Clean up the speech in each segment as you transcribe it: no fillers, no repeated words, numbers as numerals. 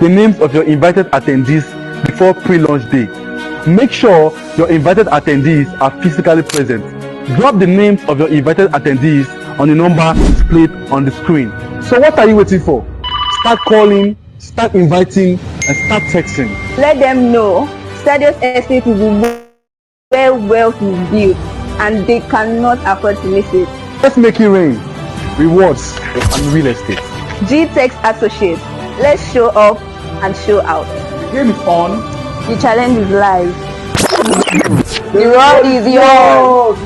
the names of your invited attendees before pre-launch day. Make sure your invited attendees are physically present. Drop the names of your invited attendees on the number displayed on the screen. So what are you waiting for? Start calling, start inviting, and start texting. Let them know Stadios Estate is where wealth is built and they cannot afford to miss it. Let's make it rain. Rewards and real estate. G-Tex Associates. Let's show up and show out. The game is on. The challenge is live. The road is yours.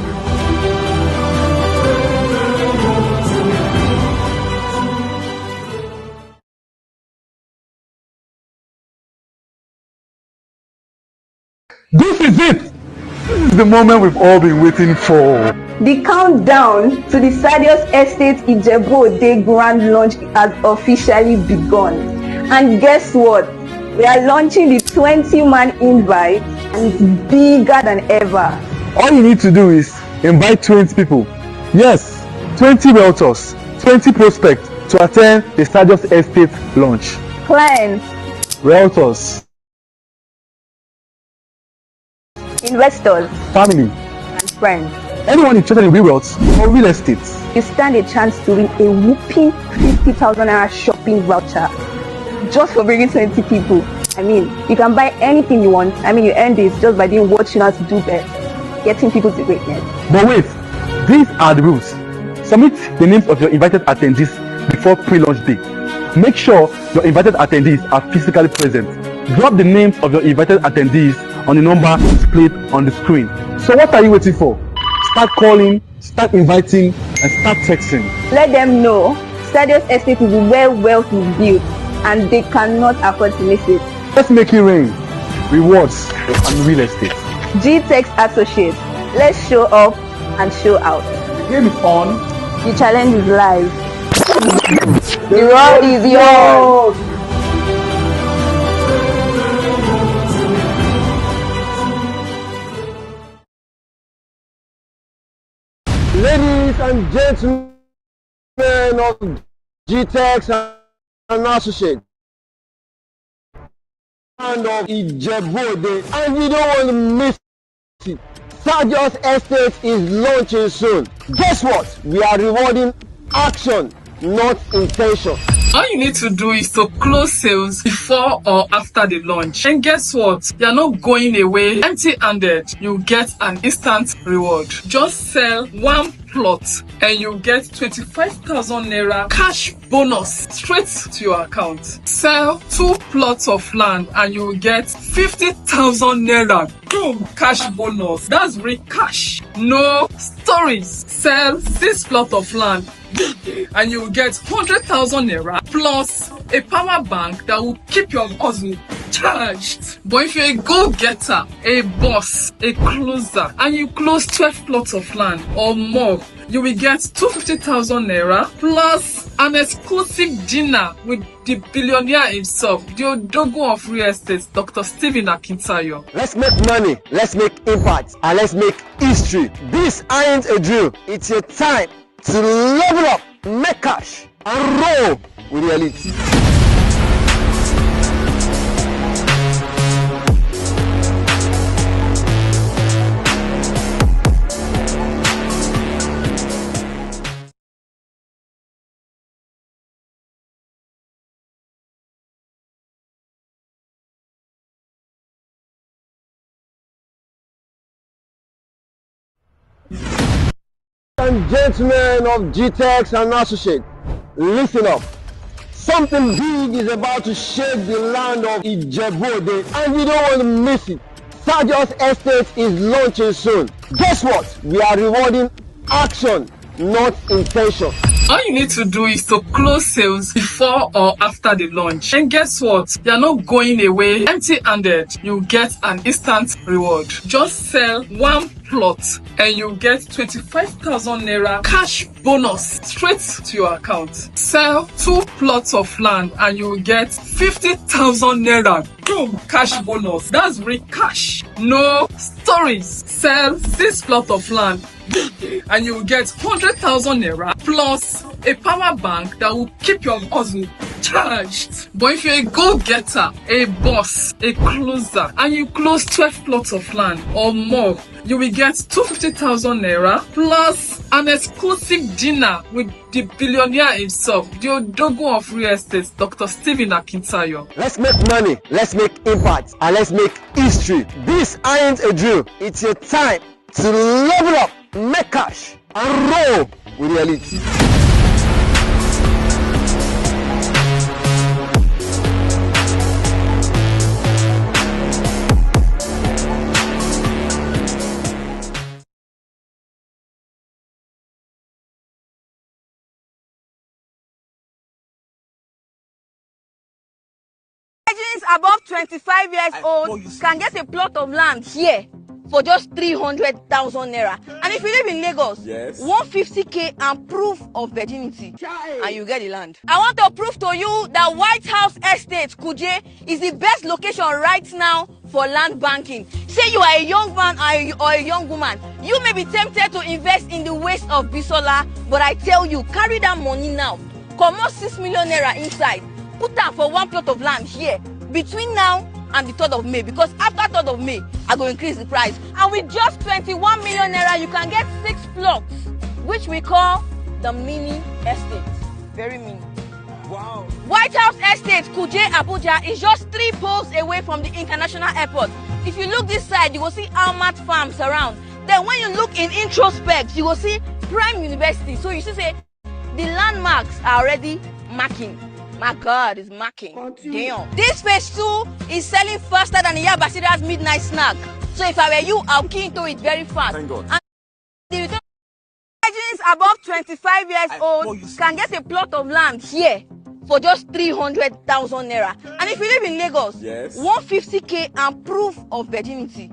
This is it! This is the moment we've all been waiting for. The countdown to the Stadios Estate Ijebu Day Grand Launch has officially begun. And guess what? We are launching the 20-man invite and it's bigger than ever. All you need to do is invite 20 people. Yes, 20 realtors, 20 prospects to attend the Stadios Estate launch. Clients, Realtors, investors, family, and friends. anyone interested in real wealth or real estate. You stand a chance to win a whopping 50,000 naira shopping voucher just for bringing 20 people. I mean, you can buy anything you want. I mean, you earn this just by doing what you know how to do best, getting people to greatness. But wait, these are the rules. Submit the names of your invited attendees before pre-launch day. Make sure your invited attendees are physically present. Drop the names of your invited attendees on the number displayed on the screen. So what are you waiting for? Start calling, start inviting, and start texting. Let them know Stadios Estate is where wealth is built and they cannot afford to miss it. Let's make it rain. Rewards and real estate. G-Tex Associates. Let's show up and show out. The game is on. The challenge is live. The road is yours. Ladies and gentlemen of G-Tex and Associates and of Ijebu Day, and you don't want to miss it. Stadios Estate is launching soon. Guess what? We are rewarding action, not intention. All you need to do is to close sales before or after the launch. And guess what? You're not going away empty-handed. You get an instant reward. Just sell one plot and you get 25,000 naira cash bonus straight to your account. Sell 2 plots of land and you will get 50,000 naira. Boom! Cash bonus. That's real cash. No stories. Sell 6 plots of land and you will get 100,000 naira plus a power bank that will keep your hustle charged. But if you're a go-getter, a boss, a closer, and you close 12 plots of land or more, you will get 250,000 naira plus an exclusive dinner with the billionaire himself, the Odogo of real estate, Dr. Stephen Akintayo. Let's make money, let's make impact, and let's make history. This ain't a drill. It's your time to level up, make cash, and roll with the elite. And gentlemen of G-Tex and Associates, listen up. Something big is about to shake the land of Ijebu Day, and you don't want to miss it. Stadios Estate is launching soon. Guess what? We are rewarding action, not intention. All you need to do is to close sales before or after the launch. And guess what? You're not going away empty-handed. You get an instant reward. Just sell one plot and you get 25,000 naira cash bonus straight to your account. Sell 2 plots of land and you will get 50,000 naira. Boom! Cash bonus. That's real cash. No stories. Sell 6 plots of land and you will get 100,000 naira plus a power bank that will keep your hustle charged. But if you're a go-getter, a boss, a closer, and you close 12 plots of land or more, you will get 250,000 naira plus an exclusive dinner with the billionaire himself, the Odogun of real estate, Dr. Stephen Akintayo. Let's make money, let's make impact, and let's make history. This ain't a drill. It's your time to level up, make cash, and roll with the elite. Virgins above 25 years old can get a plot of land here for just 300,000 naira. And if you live in Lagos, 150k and proof of virginity, and you get the land. I want to prove to you that White House Estate, Kuje, is the best location right now for land banking. Say you are a young man or a young woman, you may be tempted to invest in the waste of Bisola, but I tell you, carry that money now. Comot 6 million naira inside. Put that for one plot of land here between now and the 3rd of May, because after 3rd of May, I go increase the price. And with just 21 million naira, you can get 6 plots, which we call the mini estate. Very mini. Wow. White House Estate, Kuje, Abuja is just 3 poles away from the international airport. If you look this side, you will see Almat farms around. Then when you look in introspect, you will see Prime University. So you see, say, the landmarks are already marking. My God, it's marking. Damn. This phase 2 is selling faster than Iyabasira's midnight snack. So if I were you, I'll key into it very fast. Thank God. And the return virgins above 25 years old can get a plot of land here for just 300,000 naira. And if you live in Lagos, 150k and proof of virginity,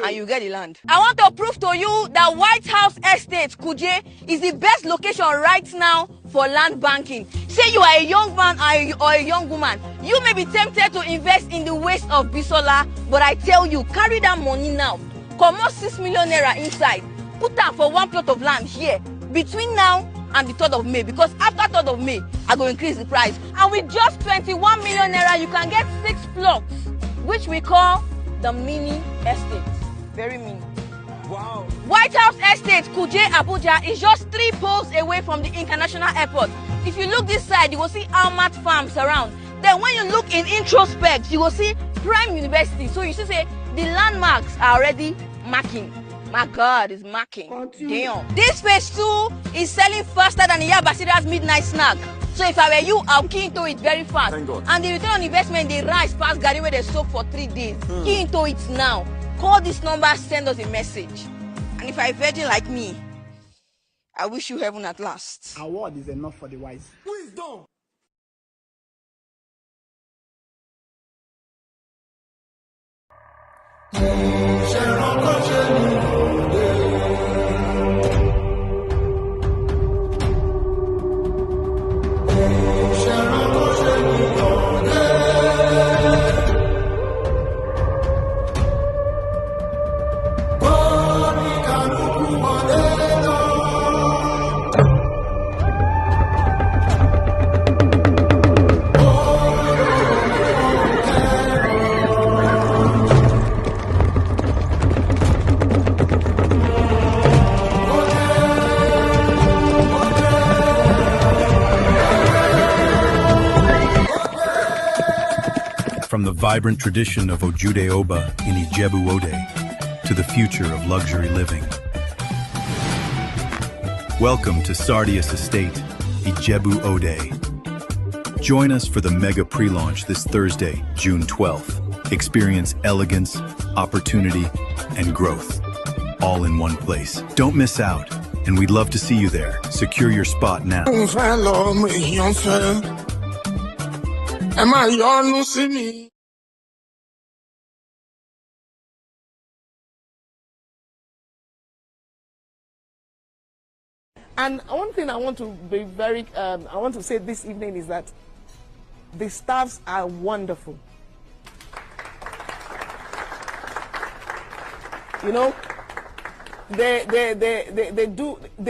and you get the land. I want to prove to you that White House Estate, Kuje, is the best location right now for land banking. Say you are a young man or a young woman, you may be tempted to invest in the waste of Bisola, but I tell you, carry that money now. Comot 6 million naira inside. Put that for one plot of land here between now and the 3rd of May, because after 3rd of May, I go increase the price. And with just 21 million naira, you can get 6 plots, which we call the mini estate. Very mini. Wow. White House Estate, Kuje, Abuja is just 3 poles away from the international airport. If you look this side, you will see Almat farms around. Then when you look in introspect, you will see Prime University. So you see, say, the landmarks are already marking. My God, it's marking. Damn. This phase 2 is selling faster than Iyabasira's midnight snack. So if I were you, I'll key into it very fast. Thank God. And the return on investment, they rise past Gary where they soak for 3 days. Key into it now. Call this number, send us a message. And if you're a virgin like me, I wish you heaven at last. A word is enough for the wise. Wisdom. From the vibrant tradition of Ojude Oba in Ijebu Ode to the future of luxury living. Welcome to Sardius Estate, Ijebu Ode. Join us for the mega pre-launch this Thursday, June 12th. Experience elegance, opportunity, and growth, all in one place. Don't miss out, and we'd love to see you there. Secure your spot now. And one thing I want to be I want to say this evening is that the staffs are wonderful. You know, they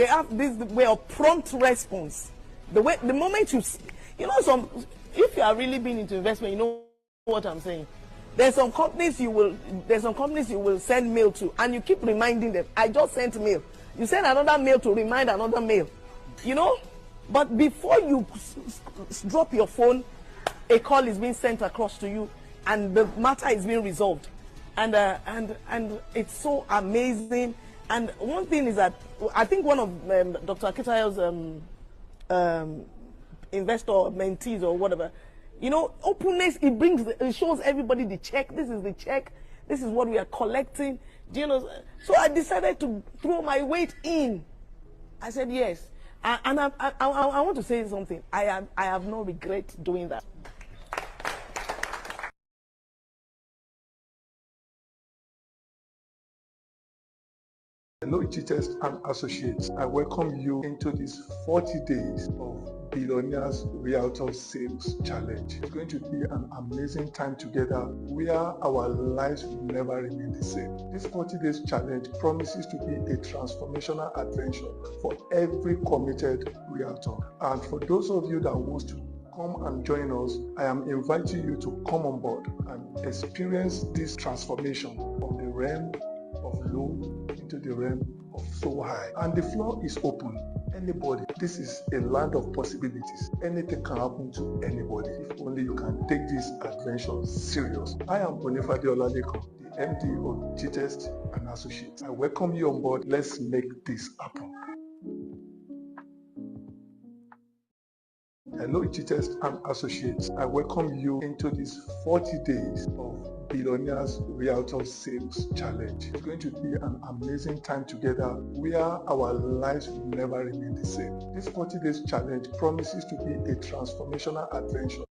have this way of prompt response. The moment you know, if you are really being into investment, you know what I'm saying. There's some companies you will send mail to, and you keep reminding them, I just sent mail. You send another mail to remind another mail, you know. But before you drop your phone, a call is being sent across to you, and the matter is being resolved, and it's so amazing. And one thing is that I think one of Dr. Akitayo's investor mentees or whatever, you know, openness, it shows everybody the check. This is the check. This is what we are collecting. Do you know? So I decided to throw my weight in. I said yes. And I want to say something. I have no regret doing that. Hello, Cheaters and Associates. I welcome you into these 40 days of Billionaires Realtors Sales Challenge. It's going to be an amazing time together where our lives will never remain the same. This 40 days challenge promises to be a transformational adventure for every committed realtor. And for those of you that want to come and join us, I am inviting you to come on board and experience this transformation from the realm of low into the realm of so high. And the floor is open. Anybody. This is a land of possibilities. Anything can happen to anybody if only you can take this adventure serious. I am Bonifade Oladeko, the MD of G-Test and Associates. I welcome you on board. Let's make this happen. Hello, G-Test and Associates. I welcome you into these 40 days of Billionaires Realtors Sales Challenge. It's going to be an amazing time together where our lives will never remain the same. This 40 days challenge promises to be a transformational adventure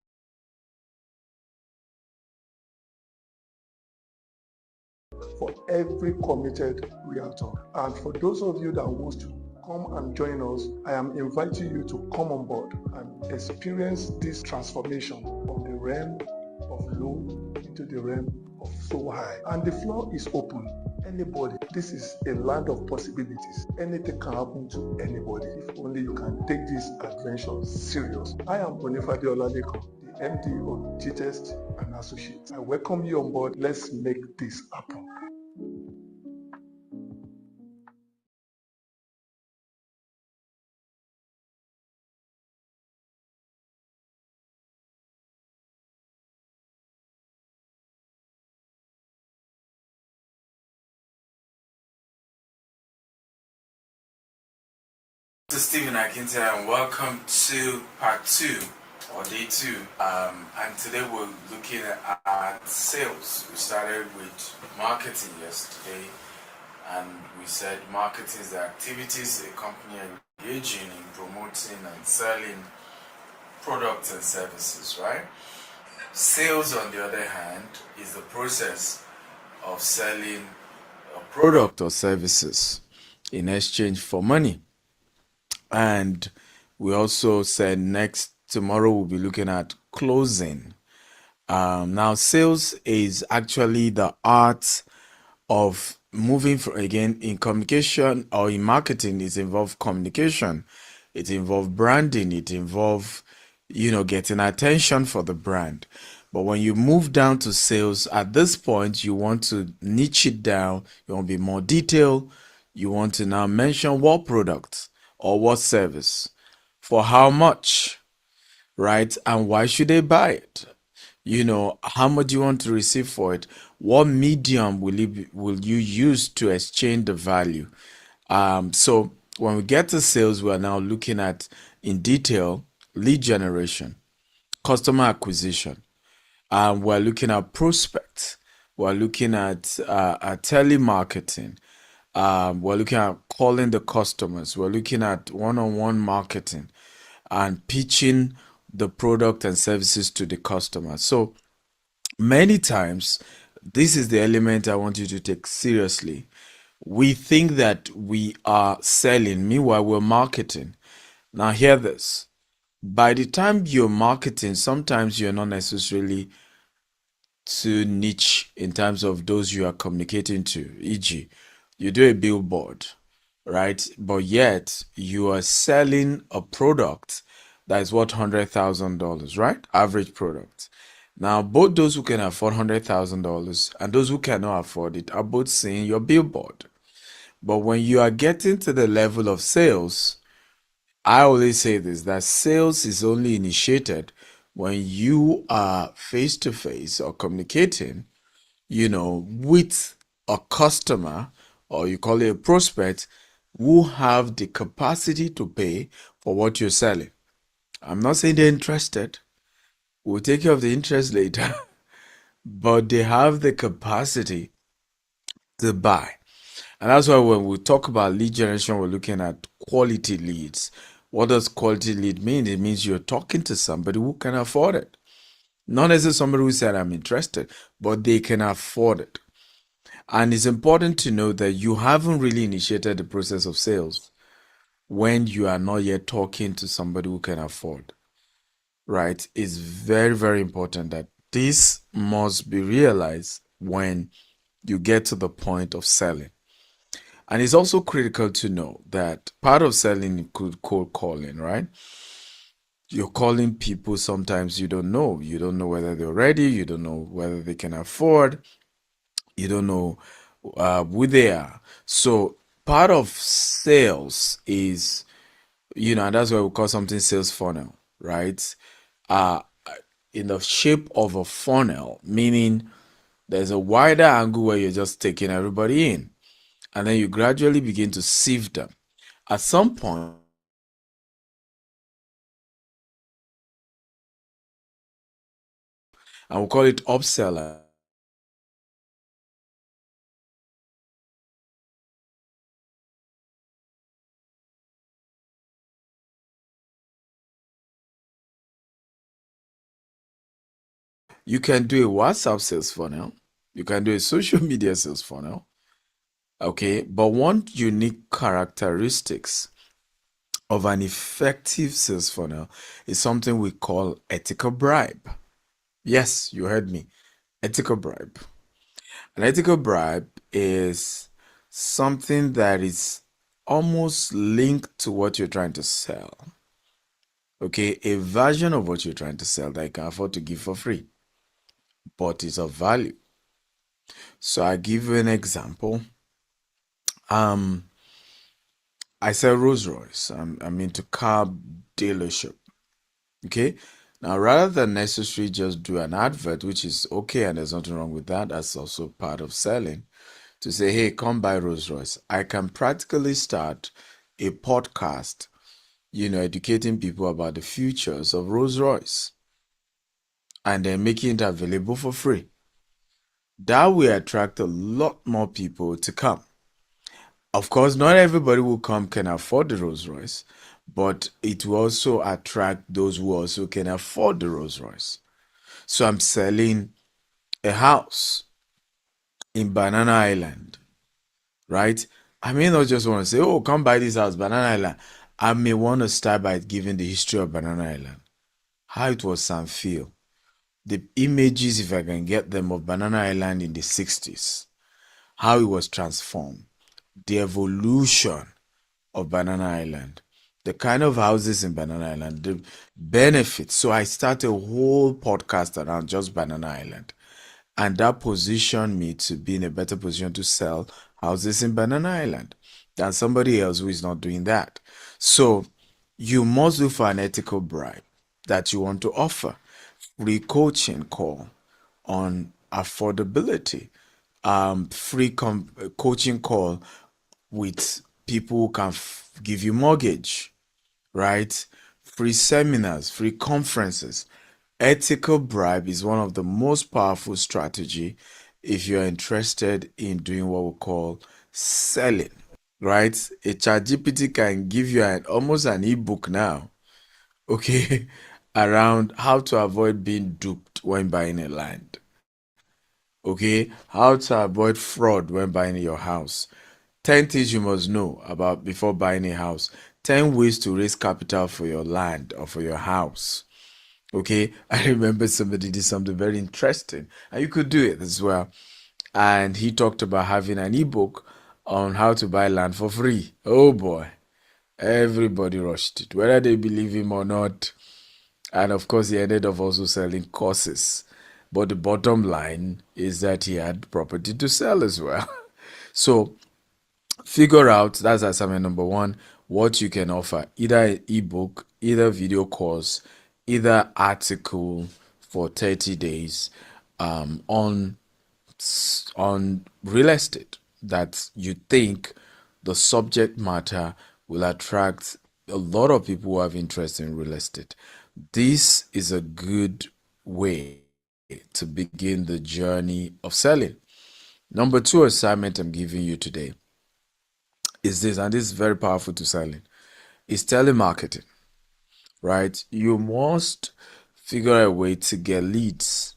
for every committed realtor. And for those of you that want to come and join us, I am inviting you to come on board and experience this transformation from the realm of low into the realm of so high. And the floor is open. Anybody. This is a land of possibilities. Anything can happen to anybody if only you can take this adventure serious. I am Bonifade Oladeko, the MD of G-Test and Associates. I welcome you on board. Let's make this happen. This is Stephen Akinta and welcome to part 2 or day 2, and today we're looking at sales. We started with marketing yesterday, and we said marketing is the activities a company engaging in promoting and selling products and services, right? Sales, on the other hand, is the process of selling a product or services in exchange for money. And we also said tomorrow we'll be looking at closing. Now, sales is actually the art of moving from, again, in communication or in marketing, it involves communication. It involves branding. It involves, getting attention for the brand. But when you move down to sales, at this point, you want to niche it down. You want to be more detailed. You want to now mention what product or what service, for how much, right? And why should they buy it? How much do you want to receive for it? What medium will you use to exchange the value? So when we get to sales, we are now looking at, in detail, lead generation, customer acquisition. We're looking at prospects. We're looking at telemarketing. We're looking at calling the customers. We're looking at one-on-one marketing and pitching the product and services to the customer. So many times, this is the element I want you to take seriously. We think that we are selling, meanwhile we're marketing. Now hear this. By the time you're marketing, sometimes you're not necessarily too niche in terms of those you are communicating to, e.g., you do a billboard, right? But yet you are selling a product that is what $100,000, right? Average product. Now, both those who can afford $100,000 and those who cannot afford it are both seeing your billboard. But when you are getting to the level of sales, I always say this, that sales is only initiated when you are face to face or communicating, with a customer, or you call it a prospect, who have the capacity to pay for what you're selling. I'm not saying they're interested. We'll take care of the interest later. But they have the capacity to buy. And that's why when we talk about lead generation, we're looking at quality leads. What does quality lead mean? It means you're talking to somebody who can afford it. Not necessarily somebody who said, I'm interested, but they can afford it. And it's important to know that you haven't really initiated the process of sales when you are not yet talking to somebody who can afford. Right? It's very, very important that this must be realized when you get to the point of selling. And it's also critical to know that part of selling includes cold calling, right? You're calling people sometimes you don't know. You don't know whether they're ready. You don't know whether they can afford. You don't know who they are. So part of sales is, and that's why we call something sales funnel, right? In the shape of a funnel, meaning there's a wider angle where you're just taking everybody in, and then you gradually begin to sieve them. At some point, and we'll call it upseller. You can do a WhatsApp sales funnel. You can do a social media sales funnel. Okay, but one unique characteristics of an effective sales funnel is something we call ethical bribe. Yes, you heard me. Ethical bribe. An ethical bribe is something that is almost linked to what you're trying to sell. Okay, a version of what you're trying to sell that you can afford to give for free, but is of value. So I give you an example. I sell Rolls Royce. I'm into car dealership. Okay. Now, rather than necessarily just do an advert, which is okay, and there's nothing wrong with that, that's also part of selling, to say, hey, come buy Rolls Royce. I can practically start a podcast, educating people about the futures of Rolls Royce and then making it available for free. That will attract a lot more people to come. Of course, not everybody who come can afford the Rolls Royce, but it will also attract those who also can afford the Rolls Royce. So I'm selling a house in Banana Island, right? I may not just want to say, oh, come buy this house, Banana Island. I may want to start by giving the history of Banana Island, how it was and feel, the images, if I can get them, of Banana Island in the 60s, how it was transformed, the evolution of Banana Island, the kind of houses in Banana Island, the benefits. So I started a whole podcast around just Banana Island. And that positioned me to be in a better position to sell houses in Banana Island than somebody else who is not doing that. So you must look for an ethical bribe that you want to offer. Free coaching call on affordability, free coaching call with people who can give you mortgage, right? Free seminars, free conferences. Ethical bribe is one of the most powerful strategy if you're interested in doing what we call selling, right? A ChatGPT can give you almost an ebook now, okay, around how to avoid being duped when buying a land. Okay, how to avoid fraud when buying your house. 10 things you must know about before buying a house. 10 ways to raise capital for your land or for your house. Okay, I remember somebody did something very interesting, and you could do it as well. And he talked about having an ebook on how to buy land for free. Oh boy, everybody rushed it, whether they believe him or not. And of course, he ended up also selling courses. But the bottom line is that he had property to sell as well. So figure out, that's assignment number one, what you can offer, either an ebook, either video course, either article for 30 days on real estate that you think the subject matter will attract a lot of people who have interest in real estate. This is a good way to begin the journey of selling. Number two assignment I'm giving you today is this, and this is very powerful to selling, is telemarketing, right? You must figure a way to get leads,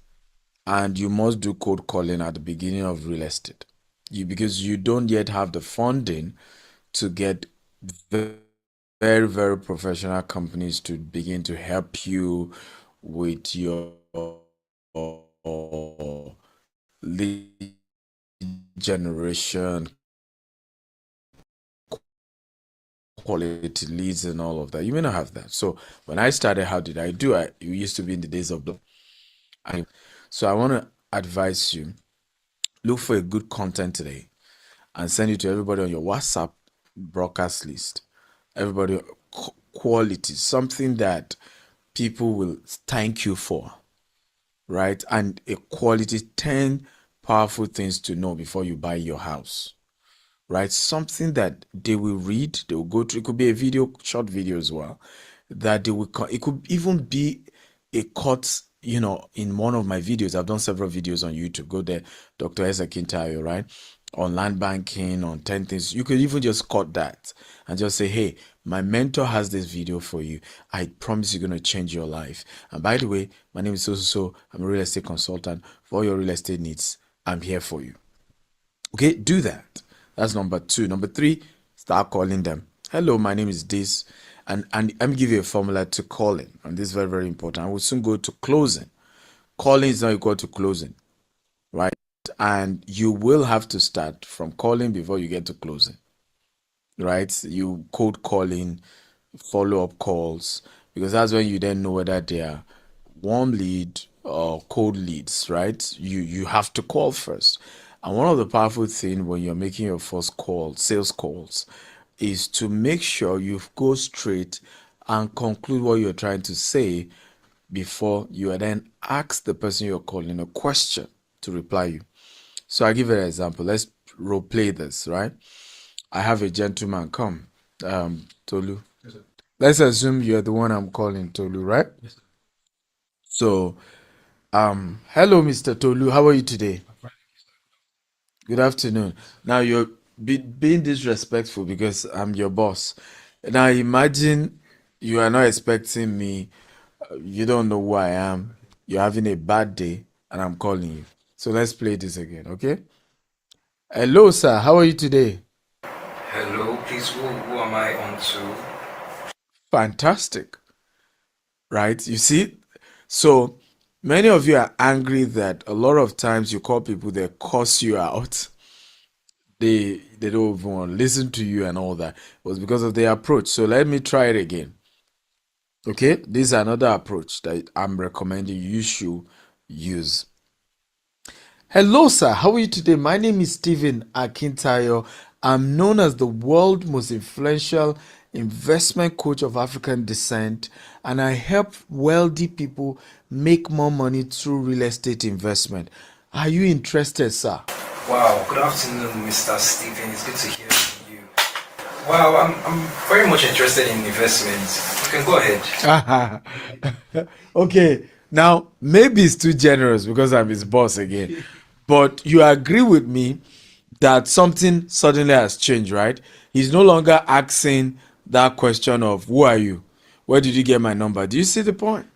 and you must do cold calling at the beginning of real estate. Because you don't yet have the funding to get very, very professional companies to begin to help you with your lead generation, quality leads, and all of that. You may not have that. So when I started, how did I do it? It used to be in the days of so I want to advise you, look for a good content today and send it to everybody on your WhatsApp broadcast list. Everybody, quality, something that people will thank you for, right? And a quality 10 powerful things to know before you buy your house, right? Something that they will read, they will go through. It could be a video, short video as well, that they will, it could even be a cut, in one of my videos. I've done several videos on YouTube. Go there, Dr. Esa Kintayo, right? On land banking, on 10 things. You could even just cut that and just say, hey, my mentor has this video for you. I promise you're going to change your life. And by the way, my name is so. I'm a real estate consultant. For all your real estate needs, I'm here for you. Okay, do that. That's number two. Number three, start calling them. Hello, my name is this. And let me give you a formula to calling. And this is very, very important. I will soon go to closing. Calling is not equal to closing, right? And you will have to start from calling before you get to closing, right? You cold calling, follow-up calls, because that's when you then know whether they are warm lead or cold leads, right? You have to call first. And one of the powerful things when you're making your first call, sales calls, is to make sure you go straight and conclude what you're trying to say before you then ask the person you're calling a question to reply you. So I give you an example. Let's role play this, right? I have a gentleman come, Tolu. Yes, let's assume you're the one I'm calling, Tolu, right? Yes, so, hello, Mr. Tolu. How are you today? Good afternoon. Now you're being disrespectful because I'm your boss. Now imagine you are not expecting me. You don't know who I am. You're having a bad day, and I'm calling you. So let's play this again, okay? Hello, sir. How are you today? Hello, please, who am I on to? Fantastic. Right? You see? So many of you are angry that a lot of times you call people, they curse you out. They don't even want to listen to you and all that. It was because of their approach. So let me try it again. Okay? This is another approach that I'm recommending you should use. Hello, sir. How are you today? My name is Stephen Akintayo. I'm known as the world's most influential investment coach of African descent, and I help wealthy people make more money through real estate investment. Are you interested, sir? Wow, good afternoon, Mr. Stephen. It's good to hear from you. Wow, I'm very much interested in investments. You can go ahead. Okay, now maybe it's too generous because I'm his boss again, but you agree with me that something suddenly has changed, right? He's no longer asking that question of who are you? Where did you get my number? Do you see the point?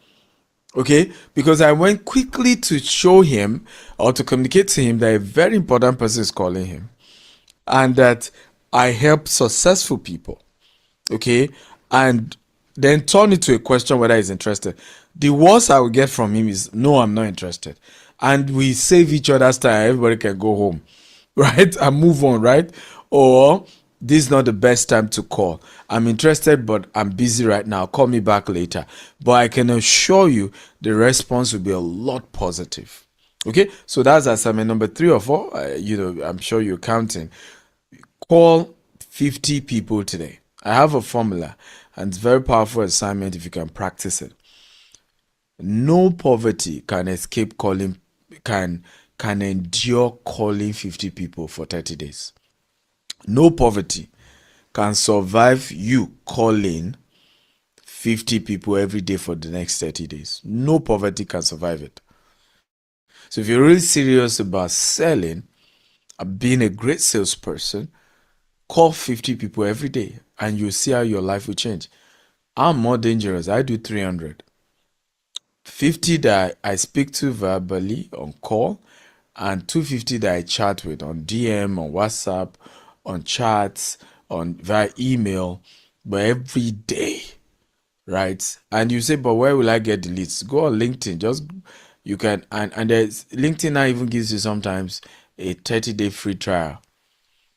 Okay, because I went quickly to show him or to communicate to him that a very important person is calling him and that I help successful people. Okay, and then turn it to a question whether he's interested. The worst I will get from him is no, I'm not interested. And we save each other's time. Everybody can go home, right? And move on, right? Or this is not the best time to call. I'm interested, but I'm busy right now. Call me back later. But I can assure you the response will be a lot positive. Okay, so that's assignment number 3 or 4. I'm sure you're counting. Call 50 people today. I have a formula, and it's a very powerful assignment if you can practice it. No poverty can escape calling, can endure calling 50 people for 30 days. No poverty can survive you calling 50 people every day for the next 30 days. No poverty can survive it. So if you're really serious about selling and being a great salesperson, call 50 people every day and you'll see how your life will change. I'm more dangerous. I do 300. 50 that I speak to verbally on call, and 250 that I chat with on DM, on WhatsApp, on chats, on via email, but every day, right? And you say, but where will I get the leads? Go on LinkedIn. You can, and there's LinkedIn now even gives you sometimes a 30-day free trial,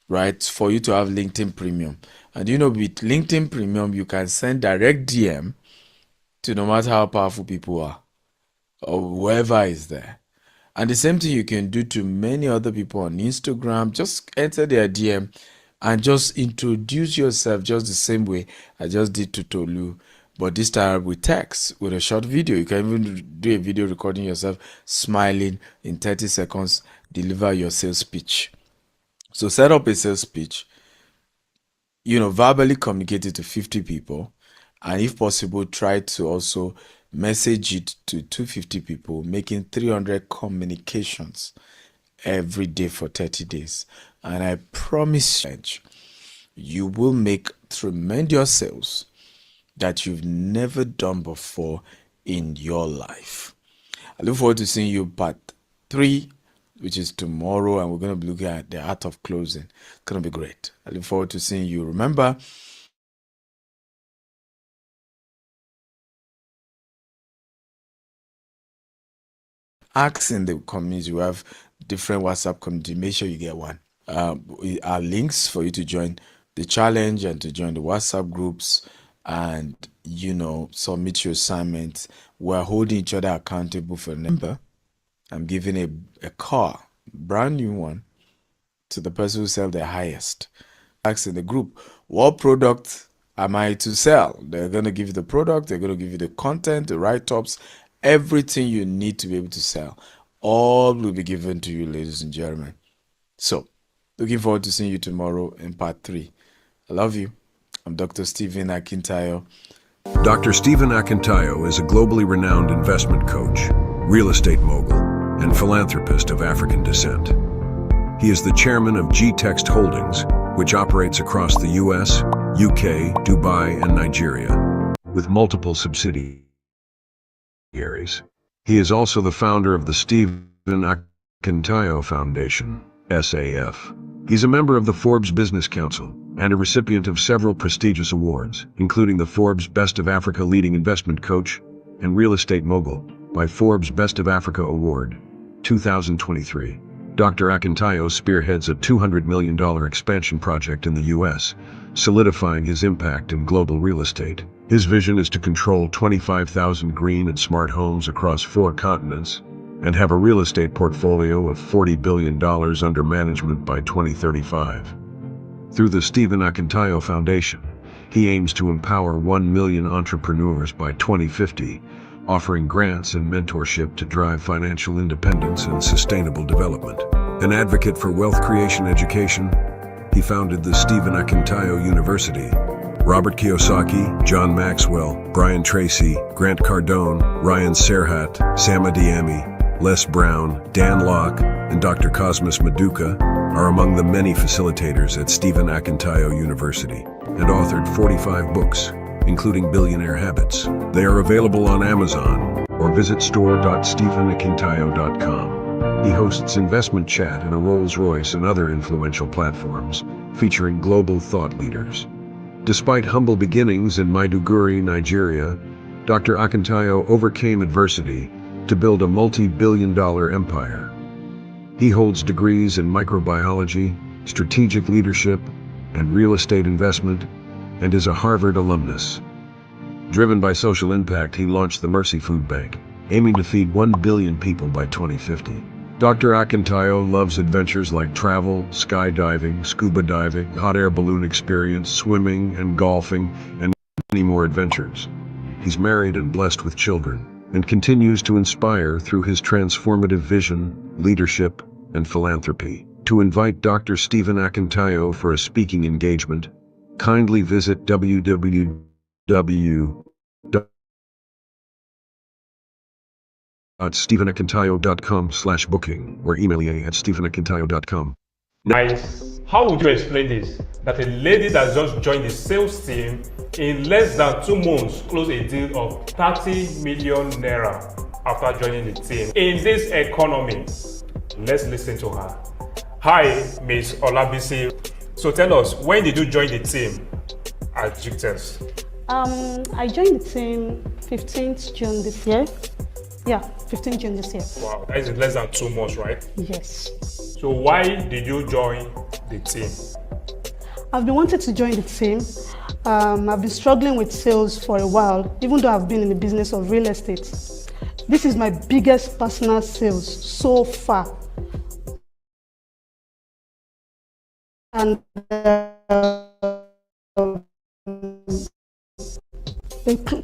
right? For you to have LinkedIn Premium. And with LinkedIn Premium, you can send direct DM to no matter how powerful people are or whoever is there. And the same thing you can do to many other people on Instagram. Just enter their DM and just introduce yourself just the same way I just did to Tolu, but this time with text, with a short video. You can even do a video recording yourself smiling in 30 seconds, deliver your sales pitch. So set up a sales pitch, verbally communicate it to 50 people, and if possible, try to also message it to 250 people, making 300 communications every day for 30 days. And I promise you will make tremendous sales that you've never done before in your life. I look forward to seeing you part 3, which is tomorrow, and we're going to be looking at the art of closing. It's going to be great. I look forward to seeing you. Remember, ask in the community. We have different WhatsApp community. Make sure you get one. Our links for you to join the challenge and to join the WhatsApp groups and submit your assignments. We're holding each other accountable for the number. I'm giving a car, brand new one, to the person who sells the highest. Ask in the group, what product am I to sell? They're going to give you the product, they're going to give you the content, the write-ups, everything you need to be able to sell. All will be given to you, ladies and gentlemen. So, looking forward to seeing you tomorrow in part 3. I love you. I'm Dr. Stephen Akintayo. Dr. Stephen Akintayo is a globally renowned investment coach, real estate mogul, and philanthropist of African descent. He is the chairman of G-Text Holdings, which operates across the US, UK, Dubai, and Nigeria, with multiple subsidiaries. He is also the founder of the Stephen Akintayo Foundation, SAF. He's a member of the Forbes Business Council and a recipient of several prestigious awards, including the Forbes Best of Africa Leading Investment Coach and Real Estate Mogul by Forbes Best of Africa Award, 2023. Dr. Akintayo spearheads a $200 million expansion project in the U.S., solidifying his impact in global real estate. His vision is to control 25,000 green and smart homes across 4 continents and have a real estate portfolio of $40 billion under management by 2035. Through the Stephen Akintayo Foundation, he aims to empower 1 million entrepreneurs by 2050, offering grants and mentorship to drive financial independence and sustainable development. An advocate for wealth creation education, he founded the Stephen Akintayo University. Robert Kiyosaki, John Maxwell, Brian Tracy, Grant Cardone, Ryan Serhat, Sam Adiyemi, Les Brown, Dan Locke, and Dr. Cosmas Maduka are among the many facilitators at Stephen Akintayo University and authored 45 books, including Billionaire Habits. They are available on Amazon or visit store.stephenakintayo.com. He hosts investment chat in a Rolls-Royce and other influential platforms, featuring global thought leaders. Despite humble beginnings in Maiduguri, Nigeria, Dr. Akintayo overcame adversity to build a multi-billion-dollar empire. He holds degrees in microbiology, strategic leadership, and real estate investment, and is a Harvard alumnus. Driven by social impact, he launched the Mercy Food Bank, aiming to feed 1 billion people by 2050. Dr. Akintayo loves adventures like travel, skydiving, scuba diving, hot air balloon experience, swimming and golfing, and many more adventures. He's married and blessed with children, and continues to inspire through his transformative vision, leadership, and philanthropy. To invite Dr. Stephen Akintayo for a speaking engagement, kindly visit www.stephanakintayo.com/booking or email ea@stephanakintayo.com. Guys, how would you explain this? That a lady that just joined the sales team in less than 2 months closed a deal of 30 million naira after joining the team. In this economy, let's listen to her. Hi, Ms. Olabisi. So tell us, when did you join the team at Jukes? I joined the team 15th June this year. Yeah, 15th June this year. Wow, that is in less than 2 months, right? Yes. So why did you join the team? I've been wanting to join the team. I've been struggling with sales for a while, even though I've been in the business of real estate. This is my biggest personal sales so far. And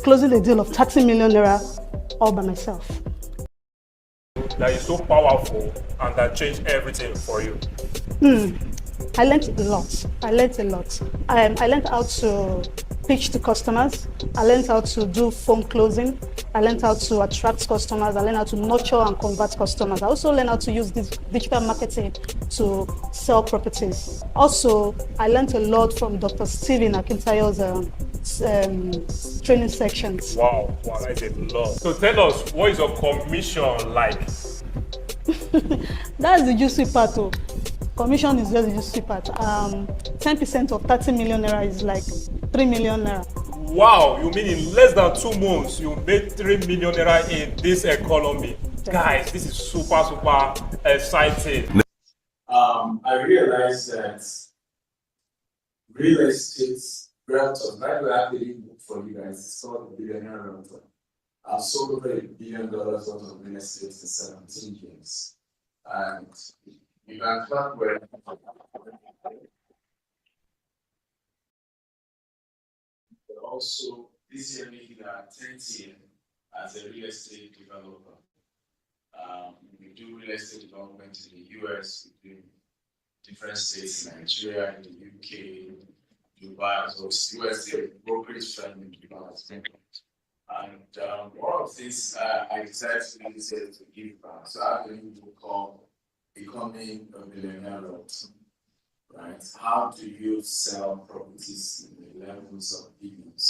closing the deal of 30 million naira all by myself. That is so powerful and that changed everything for you. I learned a lot. I learned how to pitch to customers. I learned how to do phone closing. I learned how to attract customers. I learned how to nurture and convert customers. I also learned how to use this digital marketing to sell properties. Also, I learned a lot from Dr. Stephen Akintayo's training sections. Wow, that's a lot. So tell us, what is your commission like? That's the juicy part. Commission is just the juicy part. 10% of 30 million naira is like 3 million naira. Wow, you mean in less than 2 months, you made 3 million naira in this economy? Guys, this is super exciting. I realized that real estate realtors, that will actually book for you guys. It's called Billionaire Realtors. I've sold over $1 billion worth of real estate in 17 years. And you can clap where also this year making our 10th year as a real estate developer. We do real estate development in the US, we do different states in Nigeria, in the UK, Dubai, so US brokerage firm in Dubai. And one of the things I decided to do this year to give back. So I have a new book called Becoming a Billionaire Realtor. Right? How do you sell properties in the levels of billions?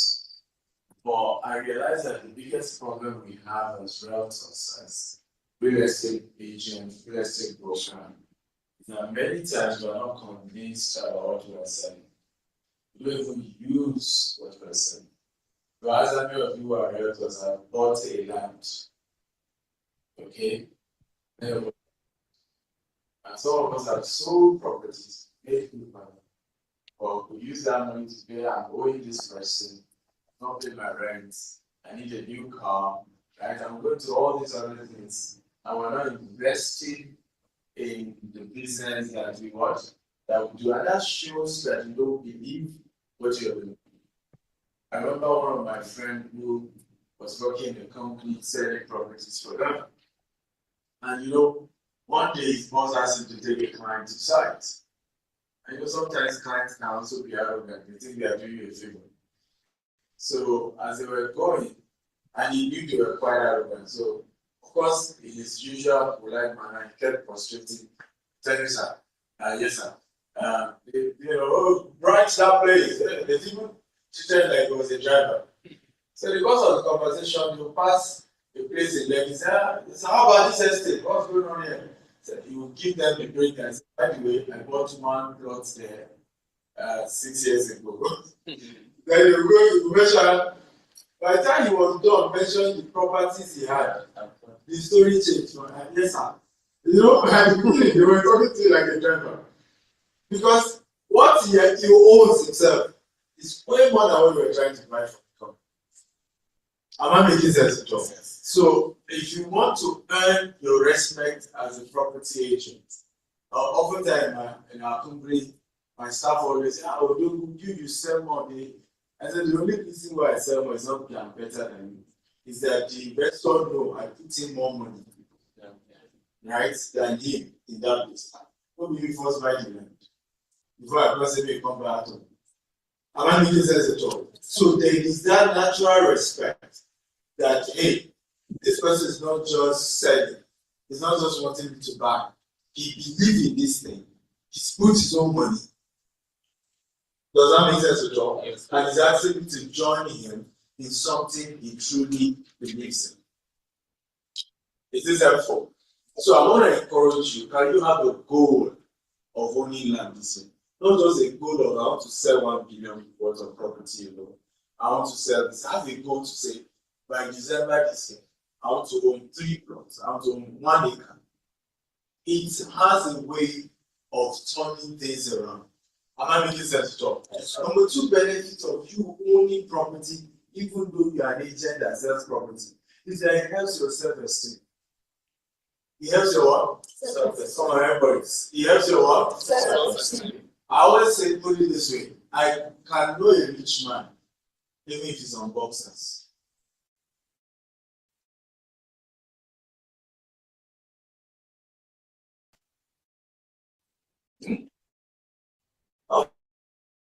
But I realized that the biggest problem we have as realtors, as real estate agents, real estate brokers, is that many times we are not convinced about what we are selling. We don't even use what we are selling. So as many of you are realtors have bought a land, okay? And some of us have sold properties, made good money, or we use that money to pay, I'm owing this person, not pay my rent, I need a new car, right? I'm going to all these other things, and we're not investing in the business that we want, that we do, and that shows that you don't believe what you're doing. I remember one of my friends who was working in a company selling properties for them. And one day his boss asked him to take a client to site. And sometimes clients can also be arrogant, they think they are doing you a favor. So as they were going, and he knew they were quite arrogant. So of course, in his usual polite manner, he kept frustrating. Tell me, sir. Yes, sir. Branch that place. They even treated like he was a driver. So because of the conversation, you pass a place in Lekki. He said, how about this estate? What's going on here? So he will give them the breakdown. By the way, I bought 1 plot there 6 years ago. Then you go to measure. By the time he was done mentioning the properties he had, the story changed. Yes, sir. They were talking to you like a driver. Because what he owns himself is way more than what we're trying to buy from the company. Am I making sense, John? So if you want to earn your respect as a property agent, oftentimes in our company, my staff always say, "Oh, do you sell more?" I said, the only reason why I sell more is not that I'm better than you, is that the investor know I put in more money, right, than him in that business. What will you first buy the land before I possibly come back to? Am I making sense at all? So there is that natural respect that, hey, this person is not just selling, he's not just wanting me to buy. He believes in this thing. He's put his own money. Does that make sense at all? Yes. And he's asking me to join him in something he truly believes in. Is this helpful? So I want to encourage you, can you have a goal of owning land this year? Not just a goal of I want to sell 1 billion worth of property alone. I want to sell this. Have a goal to say by December this year, I want to own 3 plots, I want to own 1 acre. It has a way of turning things around. Am I making sense at all? Number 2 benefit of you owning property, even though you are an agent that sells property, is that it helps your self-esteem. It helps your what? Self-esteem. Come on, everybody. It helps your what? Self-esteem. I always say, put it this way: I can know a rich man even if he's on boxers.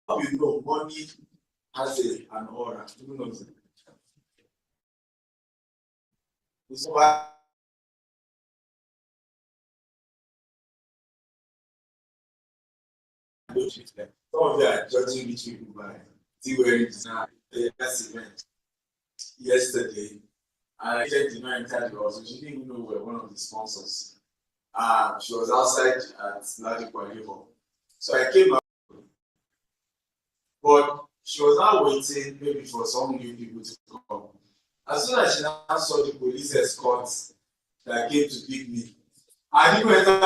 How you know money has an aura? Who knows it? It's why some of you are judging rich people by see where it is now. That's event yesterday, and I checked the man in charge of us. She didn't even know we were one of the sponsors. She was outside at Ladipo Level. So I came back, but she was now waiting maybe for some new people to come. As soon as she now saw the police escort that came to pick me, I didn't enter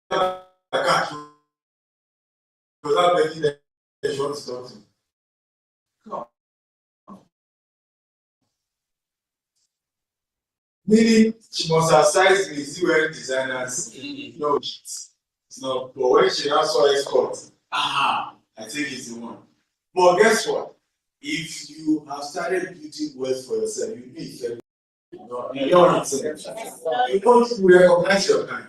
the car. She was not begging that she wants to talk to me. Come. Meaning, she must have sized me, see wearing designers. No, it's not. But when she now saw escort, I think it's the one. But guess what? If you have started building wealth for yourself, you'll be effective. You know what I'm saying? You want to recognize your kind.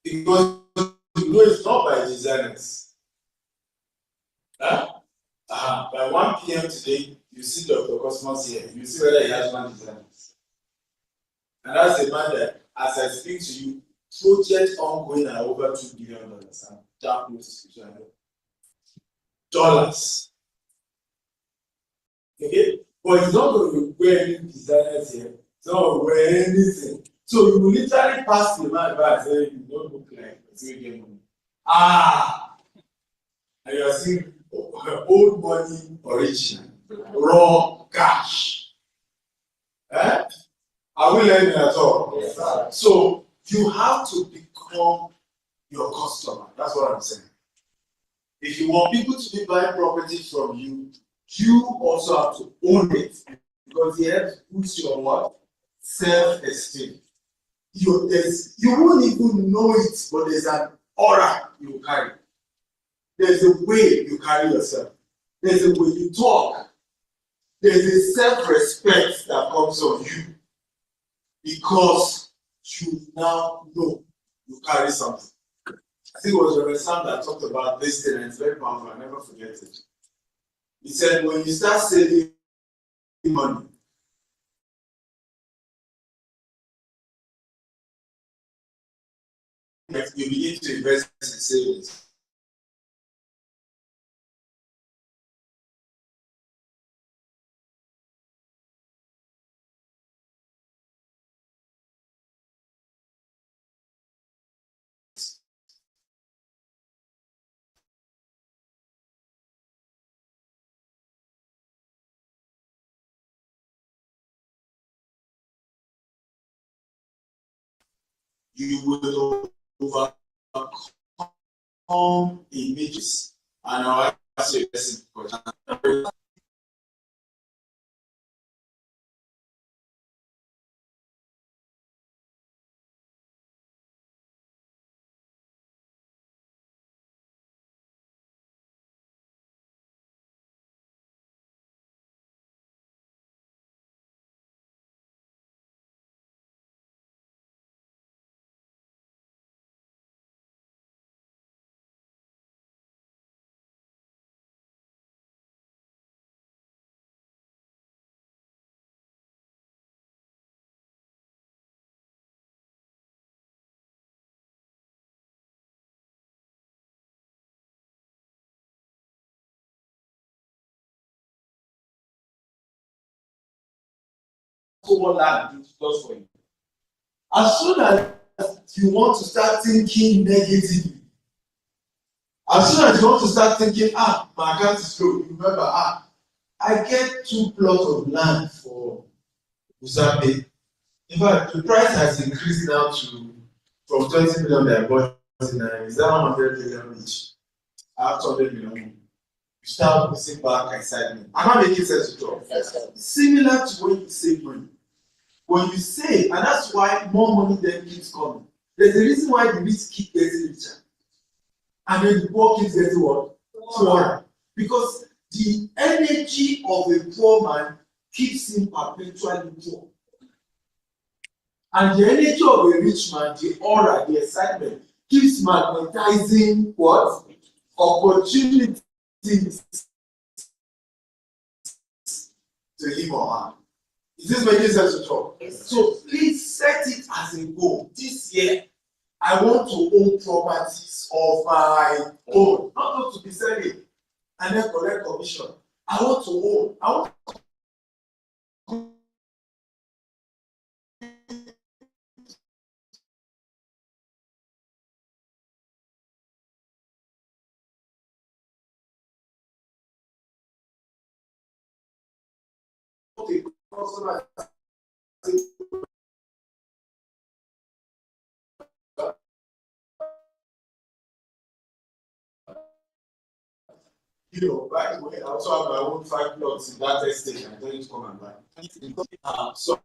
Because you know it's not by designers. By 1 p.m. today, you see Dr. Cosmos here. You see whether he has 1 designers. And that's the man that, as I speak to you, projects ongoing are over $2 billion. I'm that close to dollars. Okay? But he's not going to wear any designers here. He's not going to wear anything. So you will literally pass the man by and say, you don't look like it's going to get money. And you are seeing old money original, raw cash. Are we learning at all? Yes. So you have to become your customer. That's what I'm saying. If you want people to be buying property from you, you also have to own it, because it helps boost your what? Self-esteem. You won't even know it, but there's an aura you carry. There's a way you carry yourself. There's a way you talk. There's a self-respect that comes from you, because you now know you carry something. I think it was Reverend Sam that talked about this thing, and it's very powerful. I never forget it. He said, when you start saving money, you begin to invest in savings. You will overcome images, and I'll ask you a question. What that does for you. As soon as you want to start thinking negatively, as soon as you want to start thinking, my account is low, remember, I get 2 plots of land for Uzabe. In fact, the price has increased now to from 20 million that I bought is that 100 million each. I have 200 million. You start pushing back excitement. I'm not making sense to talk. Similar to when you save money. When you save, and that's why more money then keeps coming. There's a reason why the rich keep getting richer. And then the poor keeps getting what? Poorer. Because the energy of a poor man keeps him perpetually poor. And the energy of a rich man, the aura, the excitement, keeps magnetizing what? Opportunities to him or her. Is this making sense to talk? Yes. So please set it as a goal. This year, I want to own properties of my own, not to be selling and then collect commission. I want to own. I want to customer. By the way, I also have my own 5 plots in that estate. I'm going to come and buy. So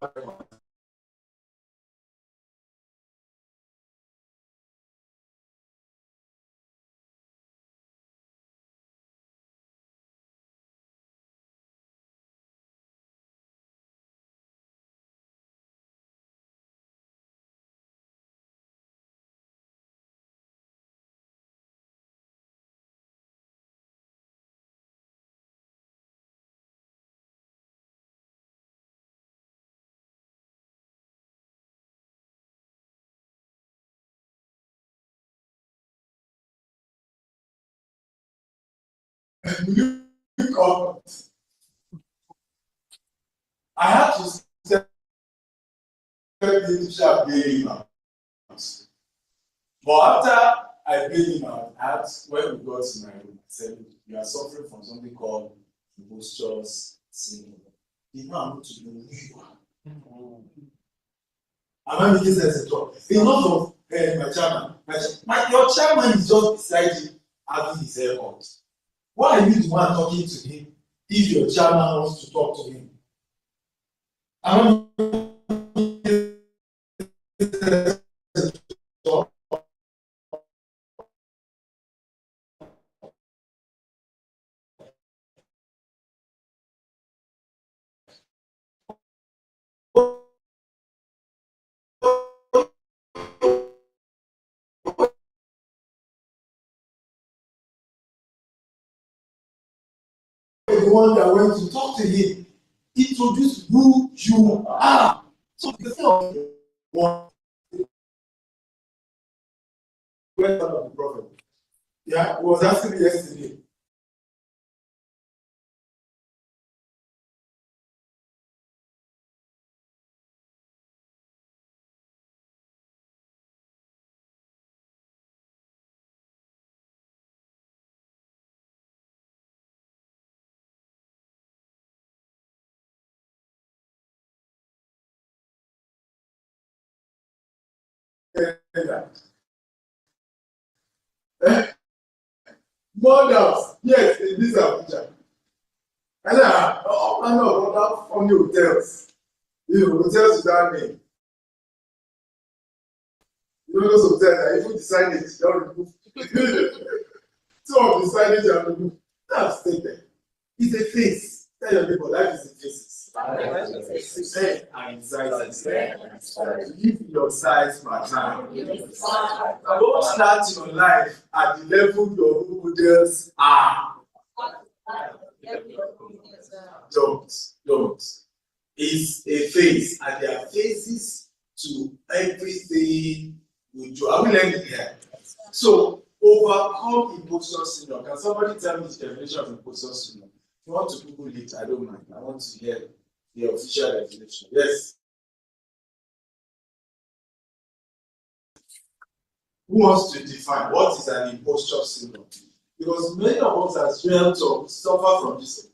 I had to step into bailing out. But after I bailed him out, when we got to my room, I said, you are suffering from something called imposter's syndrome. The man wants to know who you are. Am I making sense at all? Enough of my chairman. Your chairman is just beside you having his hair out. Why are you the one talking to him if your chairman wants to talk to him? Am the one that went to talk to him, introduce who you are. So the thing of one of the prophet. Yeah, he was asking me yesterday. Models, yes, in this Abuja. And all manner of other funny hotels. You know, hotels without name. You know those hotels that even the signage don't remove. Some of the signage are removed. That's stated. It's a face. Tell your neighbor, life is a face. Say anxiety. Live your size matter. Don't start your life at the level your role models are. Don't. It's a face, and there are faces to everything we do. Are we learning here? So, overcome imposter syndrome. Can somebody tell me the definition of imposter syndrome? If you want to Google it, I don't mind. I want to hear the official definition. Yes. Who wants to define what is an imposter syndrome? Because many of us as realtors suffer from this.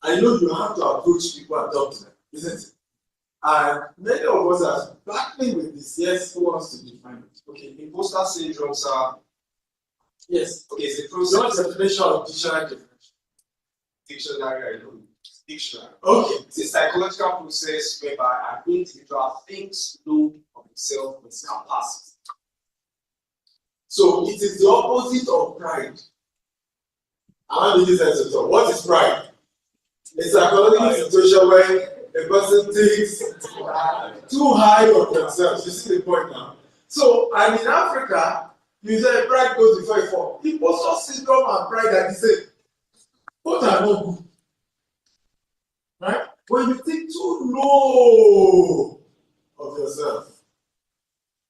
I know you have to approach people and talk to them, isn't it? And many of us are battling with this. Yes, who wants to define it? Okay, imposter syndromes are. Yes, okay, it's a process. What's the definition of dictionary definition? Dictionary, I know. Dictionary. Okay. It's a psychological process whereby an individual thinks low of himself with his capacity. So it is the opposite of pride. How did you say so? What is pride? It's a psychological situation where a person thinks too high of themselves. You see the point now? So, and in Africa, you say pride goes before a fall. Imposter syndrome and pride are the same. Both are not good. Right? When you think too low of yourself,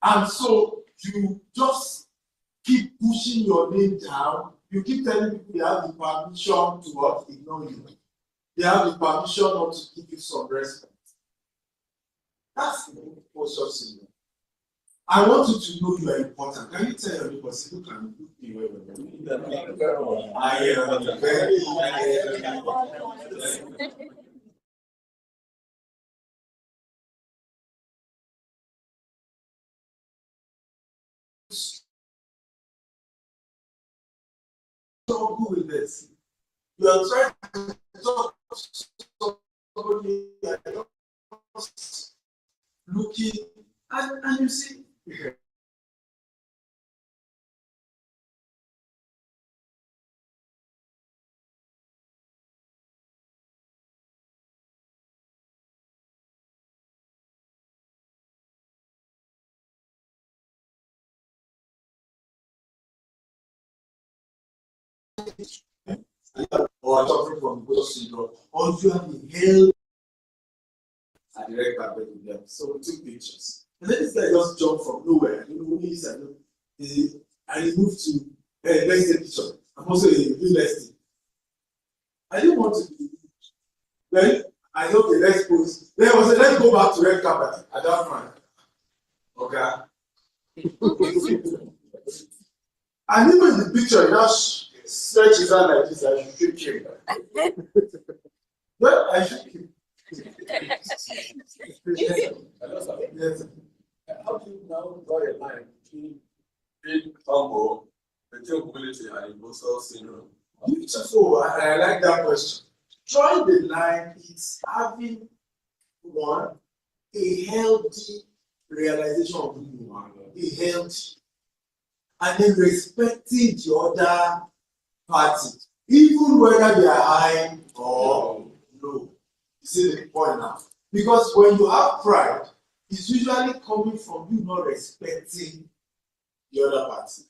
and so you just keep pushing your name down, you keep telling people you have the permission to what? Ignore you. They have the permission not to give you some respect. That's the imposter syndrome. I want you to know you are important. Can you tell your neighbor, say, look at me, look me well. I am very struggle with this. You are trying to talk to somebody looking, and you see. Or suffering from imposter syndrome, or you have been held at the red carpet with them. So we took pictures. And then this guy just jumped from nowhere. I don't know who he is, and he moved to, hey, let's take a picture. I'm also a real estate. I didn't want to be. Then I said, okay, let's pose. Then I said, let's go back to red carpet at that point. Okay. And even in the picture, he now stretch his hand like this, I should shake him. Well, I shook him. Yes. How do you now draw a line between being humble, between humility and imposter syndrome? Beautiful. I like that question. Drawing the line is having one, a healthy realization of who you are, a healthy, and then respecting the other party, even whether they are high or low. You see the point now? Because when you have pride, it's usually coming from you not respecting the other party.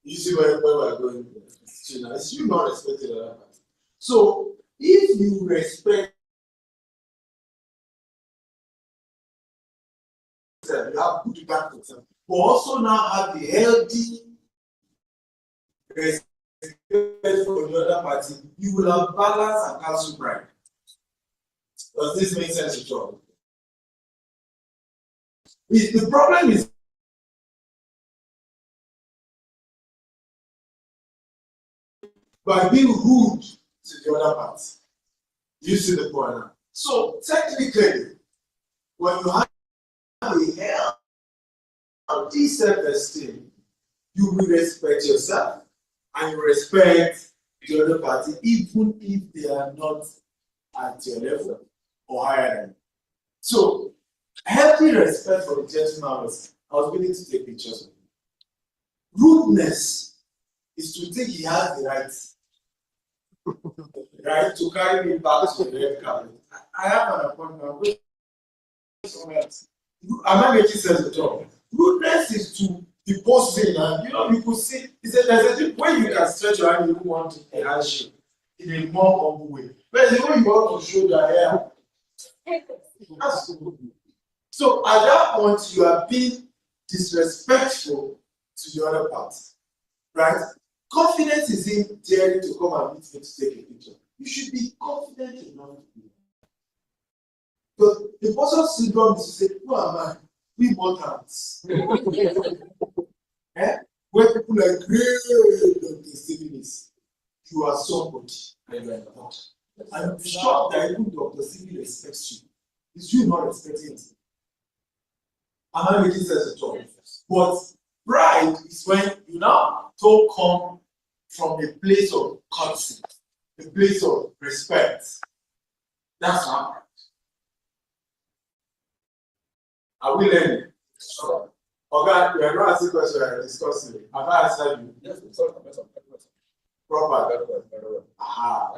You see where we're going? It's you not respecting the other party. So if you respect, you have good regard for yourself, but also now have a healthy respect for the other party, you will have balance and cancel pride. Does this make sense to you? The problem is by being rude to the other party. You see the point now? So technically, when you have a healthy self-esteem, you will respect yourself, and you respect the other party, even if they are not at your level or higher than you. So, healthy respect for the gentleman was, I was willing to take pictures of him. Rudeness is to think he has the right to carry me back to the red carpet. I have an appointment. I'm going somewhere else. Am I making sense at all? Rudeness is to be posting, and you could see. There's a way you can stretch your hand, you want a handshake in a more humble way. But the way you want to show that that's cool. So at that point, you are being disrespectful to the other party, right? Confidence is in daring to come and meet me to take a picture. You should be confident enough to do that. But the imposter syndrome is to say, who am I? We mortals. Where people are great Dr. Stephen is, you are somebody and you are not. I'm shocked that even Dr. Stephen respects you. It's you not respecting him. Am I making sense at all? But pride is when you now don't come from a place of courtesy, a place of respect. That's not pride. Are we learning? Sure. Okay, we are not asking questions, we are discussing. Have I answered you? Yes, proper. Aha.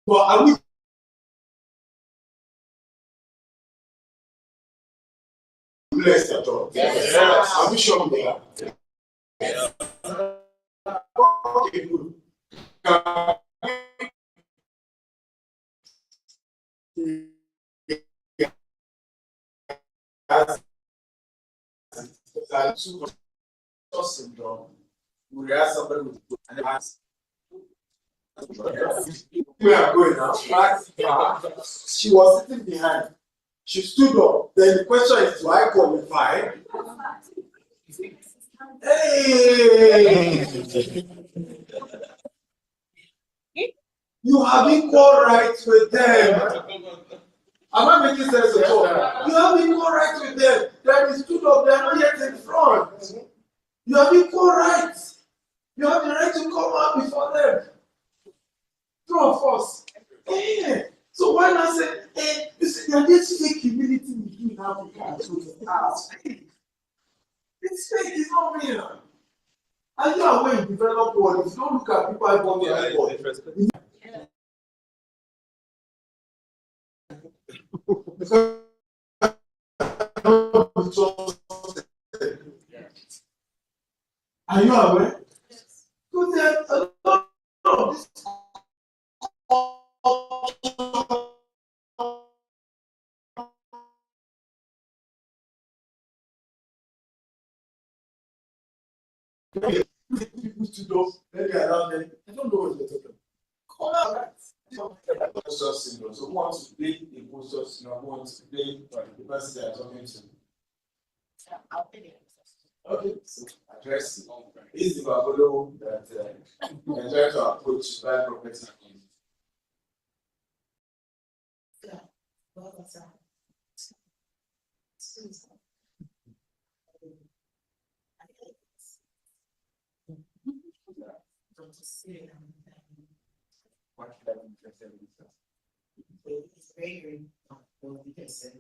Well, are we blessed at all? Yes. Are we sure we are? Yes. Okay, good. Syndrome. We have somebody with an ask. We are going now. She was sitting behind. She stood up. Then the question is, do I qualify? Hey! You have equal rights with them. Am I making sense at all? You have equal rights with them. Then you stood up, they are not yet in front. You have equal rights. You have the right to come out before them. Two of us. Hey. So why not say, hey, you see, there's this fake humility we do in Africa. It's fake, it's not real. And you are when you develop world, if you don't look at people I want to Are you aware? So there's a lot of this people to know, maybe around them. I don't know what you're talking about. Imposter syndrome. So who wants to blame the imposter syndrome? Who wants to blame the person they are talking to? Okay, so address is the Babolo that I try to approach by property. It's very comfortable because it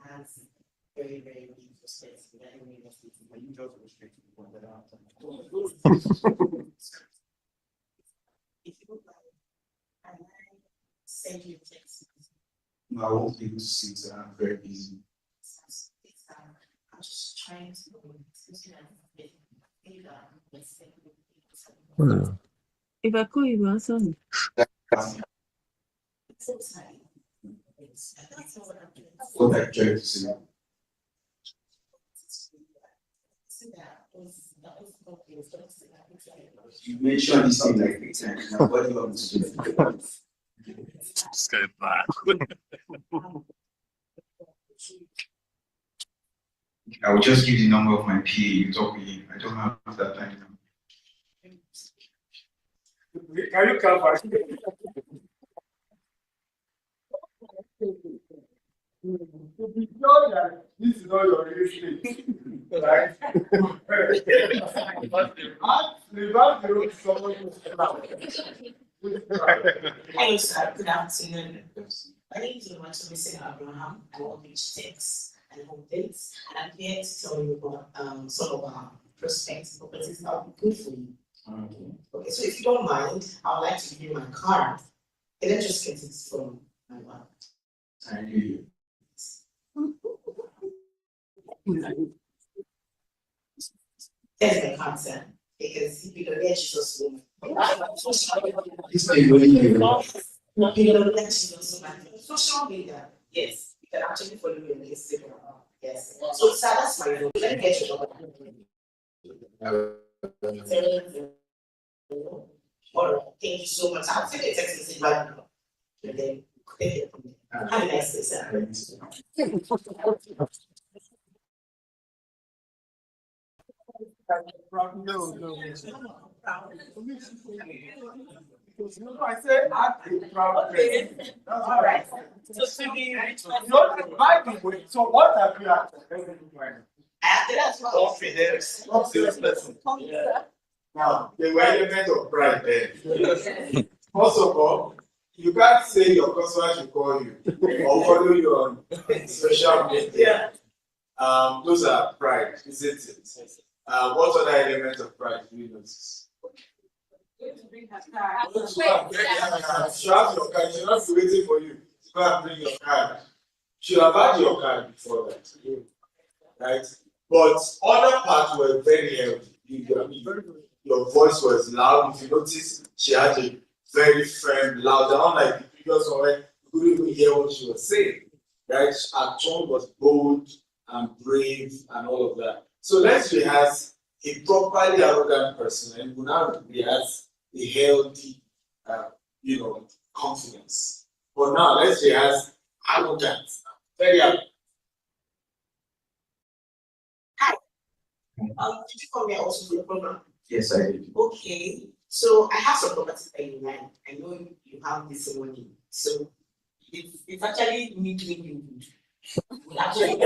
has very deep respect. You just respect people that are if you look like, and I send you text. No, I won't be able to see it. I'm very busy. I'm just trying to If I call you, answer me. What I try to say. You mentioned this thing like 3 times. Now, what do you want to do? Just go back. I will just give the number of my PA. You talk with him. I don't have that time now. Can you come back? To be sure that this is not your real estate, right? Reverse the road to someone who's Hello, sir. Good afternoon. My name is Mr. Abraham. I work with Text and Home Dates, and I'm here to tell you about some of our prospects properties that will be good for you. Okay, so if you don't mind, I would like to give you my card. And let's just get it from my one. I hear you. There's my card, sir. Because if you don't get Jesus woman. This is really good. No, you don't get Jesus woman. Social media, yes. You can actually follow me on Instagram. Yes. So, sir, that's my number. Let me get your number. All right. Thank you so much. I'll send you a text message right now. And then take it from there. Have a nice day, sir. No, I said act a proud person. That's All right. So to be by the way, so what have you acted? That's what Not serious person. Now, there were elements of pride there. First of all, you can't say your customer should call you or follow you on social media. Those are pride, isn't it? What other elements of pride do you notice? You have your card. She's not be waiting for you to go and bring your card. She have had your card before that, right? But other parts were very healthy. Your voice was loud. If you notice, she had a very firm, loud, unlike the previous one where you couldn't even hear what she was saying. Right? Her tone was bold and brave and all of that. So let's rehearse a properly arrogant person, and we now rehearse a healthy, confidence. But now let's rehearse arrogance. Very arrogant. Hi. Did you come here also for the program? Yes, I did. Okay. So I have some properties that you like. I know you have this money. So it's actually me doing you good. Actually,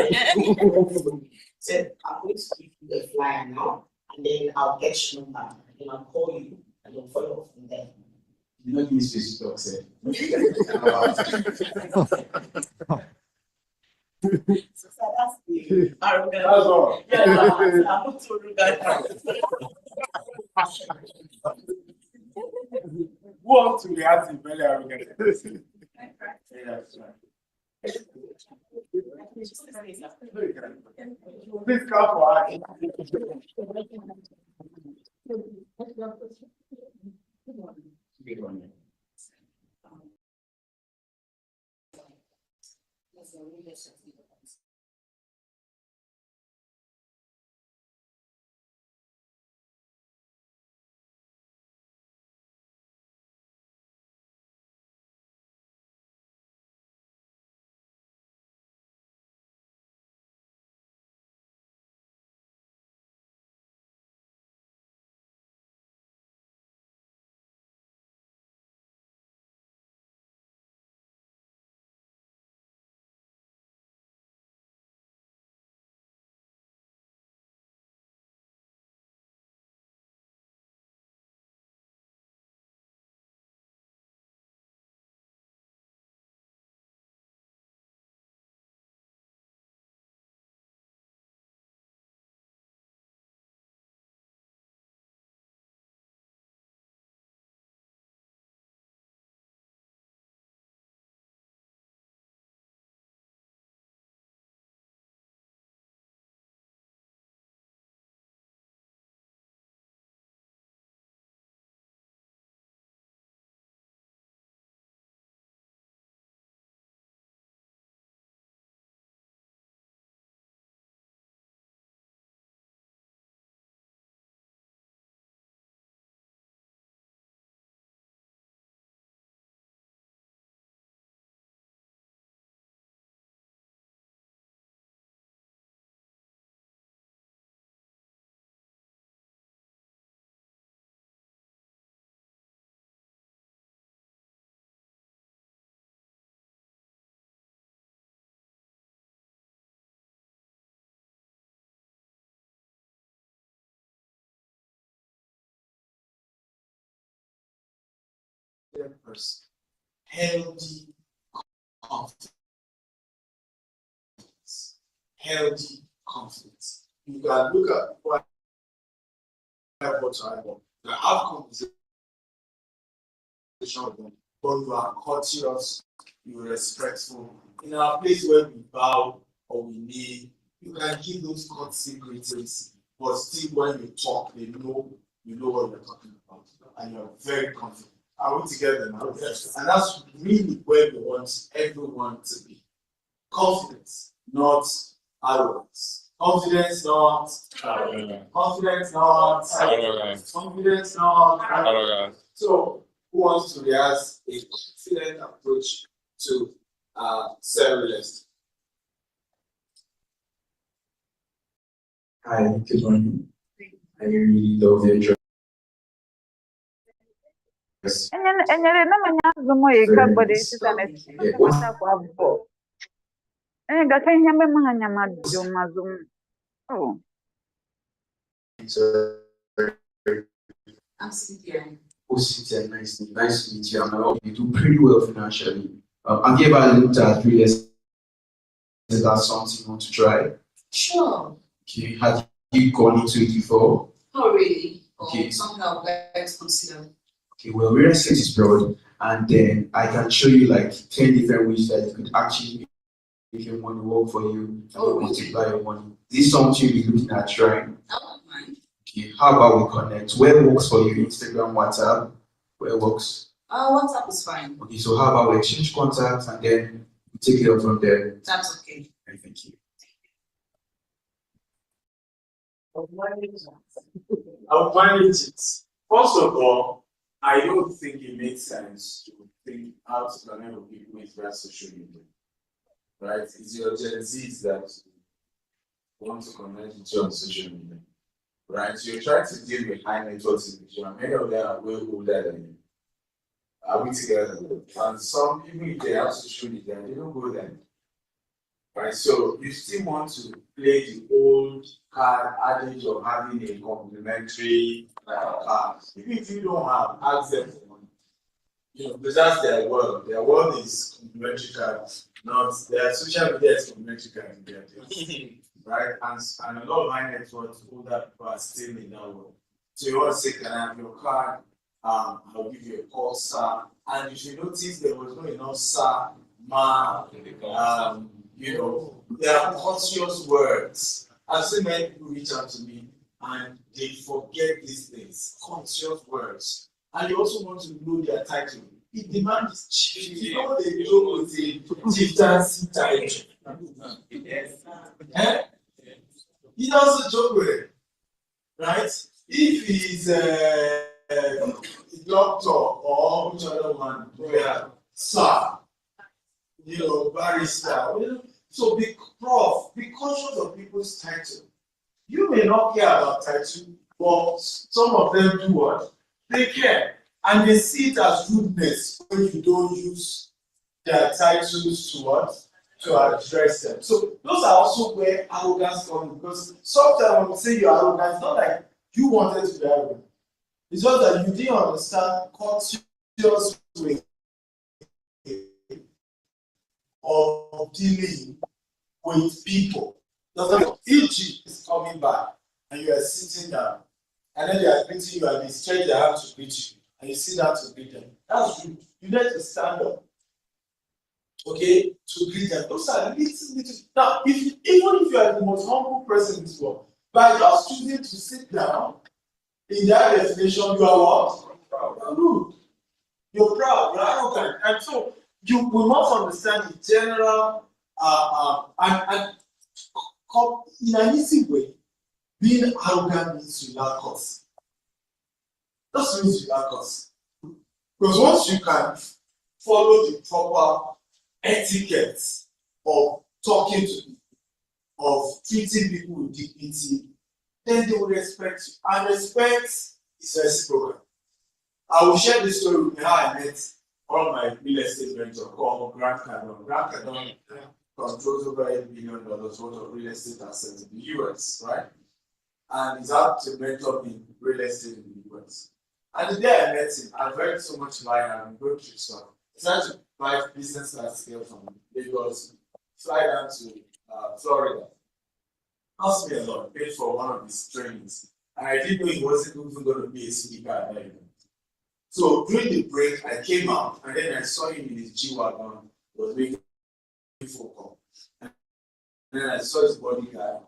so I'm going to give you the flyer now, and then I'll get your number, and then I'll call you, and then follow up from there. You know, give me space to talk, sir. So that's the arrogant. That's all. Yeah, I'm not so arrogant. Who wants to react in very arrogant? Yeah, that's right. Please come for action. Good one. confident person, healthy confidence, healthy confidence. You can look at what eyeball. You can have conversation with them, but you are courteous, you are respectful. In our place where we bow or we kneel, you can give those courtesy greetings, but still when you talk, they know you know what you're talking about, and you're very confident. Are we together now? Yes. And that's really where we want everyone to be. Confidence, not arrogance. Confidence, not arrogance. Confidence, not arrogance. Confidence, not arrogance. So, who wants to rehearse a confident approach to self-real estate? Hi, good morning. I really love your choice. Enyere na manya zumo ye ka body sisanes kata kwa bo. Ga kan nyambe mahanya mazum. Oh. I'm Cynthia. Oh, Cynthia, nice to meet you. You do pretty well financially. Have you ever looked at real estate? Is that something you want to try? Sure. Okay, have you gone into it before? Not really. Okay. Something I would like to consider. Okay, well, real estate is broad, and then I can show you like 10 different ways that you could actually make your money work for you and multiply your money. This is something you'll be looking at trying. I don't mind. Okay, how about we connect? Where works for you? Instagram, WhatsApp? Where works? WhatsApp is fine. Okay, so how about we exchange contacts and then we take it up from there? That's okay. Okay, thank you. I'll manage it. First of all, I don't think it makes sense to think how to connect with people with their social media. Right? It's your Gen Zs that want to connect with you on social media. Right? So you're trying to deal with high net worth individuals. Many of them are way older than you. Are we together? And some, even if they have social media, they don't go there. Right? So you still want to play the old card adage of having a complementary card. Even if you don't have access to money, because that's their world. Their world is complementary card, not their social media is complementary card. Right? And a lot of high net worth older people are still in that world. So you want to say, can I have your card? I'll give you a call, sir. And if you notice there was no enough sir, ma, there are conscious words. I've seen many people reach out to me and they forget these things, conscious words. And you also want to know their title. It demands chief. You know they joke with a chieftaincy title. He doesn't joke with it, right? If he's a doctor or which other one, sir, barrister. So be conscious of people's title. You may not care about title, but some of them do what? They care. And they see it as rudeness when you don't use their titles to what? To address them. So those are also where arrogance comes in, because sometimes when we say you're arrogant, it's not like you wanted to be arrogant. It's just that you didn't understand conscious way of dealing with people. If is coming back and you are sitting down, and then they are greeting you and they stretch their hand to greet you, and you sit down to greet them, that's rude. You need to stand up, okay, to greet them. Those are little. Now, even if you are the most humble person in this world, by just choosing to sit down, in that definition, you are what? You're rude. You're proud. You're arrogant. And so we must understand the general and in an easy way, being arrogant means you lack us. That means you lack us. Because once you can follow the proper etiquette of talking to people, of treating people with dignity, then they will respect you. And respect is reciprocal. I will share this story with how I met all my real estate mentors called Grant Cardone. Grant Cardone controls over $8 billion worth of real estate assets in the US, right? And he's out to mentor me real estate in the US. And the day I met him, I read so much line and going through stuff. I started to buy business class scale from Lagos, fly down to Florida. Cost me a lot, paid for one of his trainings. And I didn't know he wasn't even going to be a speaker at that event. So during the break, I came out and then I saw him in his G-Wagon, was making a phone call. And then I saw his bodyguard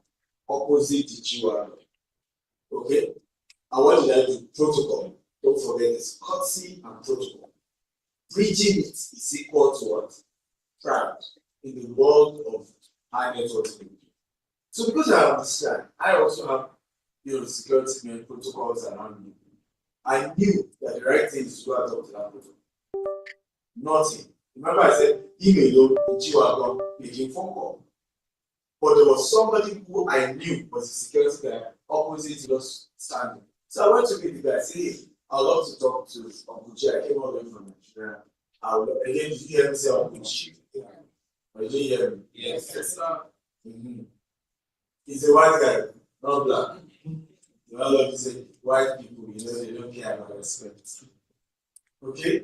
opposite the G-Wagon. Okay? And what did I do? Protocol. Don't forget this. Courtesy and protocol. Bridging it is equal to what? Pride in the world of high net worth people. So because I understand, I also have security protocols around me. I knew that the right thing is to go adopt that protocol. Nothing. Remember I said email, G-Wagon, making phone call. But there was somebody who I knew was a security guy opposite just standing. So I went to meet the guy, say, hey, I'd love to talk to Objection. I came all the way from Nigeria. Again, did you hear me say Objection? Or did you hear me? Yes. He's a white guy, not black. You all love to say white people, they don't care about respect. Okay?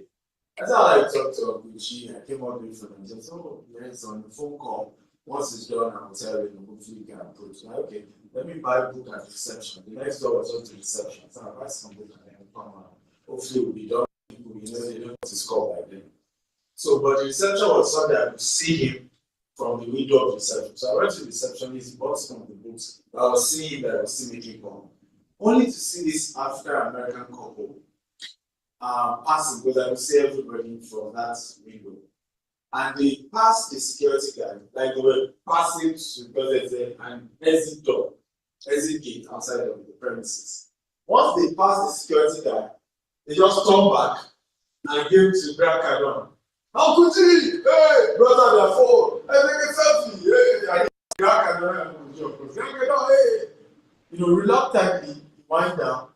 That's how I talked to Objection. I came all the way from Nigeria. So, yes, on the phone call. Once it's done, I'll tell you, hopefully you can approach. Okay, let me buy a book at reception. The next door was on to reception. So I'll buy some book and then come out. Hopefully it will be done. People, they don't want to score by then. So, but the reception was Sunday, I could see him from the window of reception. So I went to the receptionist, bought some of the books. I was seeing that I was still making call. Only to see this African-American couple passing, because I would see everybody from that window. And they passed the security guard, like they were passing to because there's an exit door, exit gate outside of the premises. Once they passed the security guard, they just turned back and gave to Grand Canyon. How could you? Hey, brother, they're full. Hey, make a selfie. Hey, I Grand Canyon, hey. Reluctantly, wind down,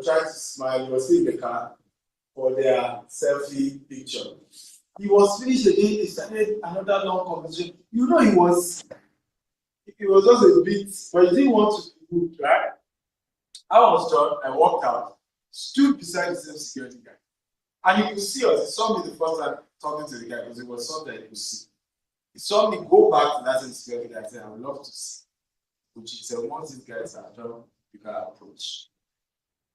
try to smile. He was still in the car for their selfie picture. He was finished again, he started another long conversation. He was just a bit, but he didn't want to be rude, right? I was done, I walked out, stood beside the same security guy. And he could see us. He saw me the first time talking to the guy because it was something he could see. He saw me go back to that same security guy and said, I would love to see. Which he said, once these guys are done, you can approach.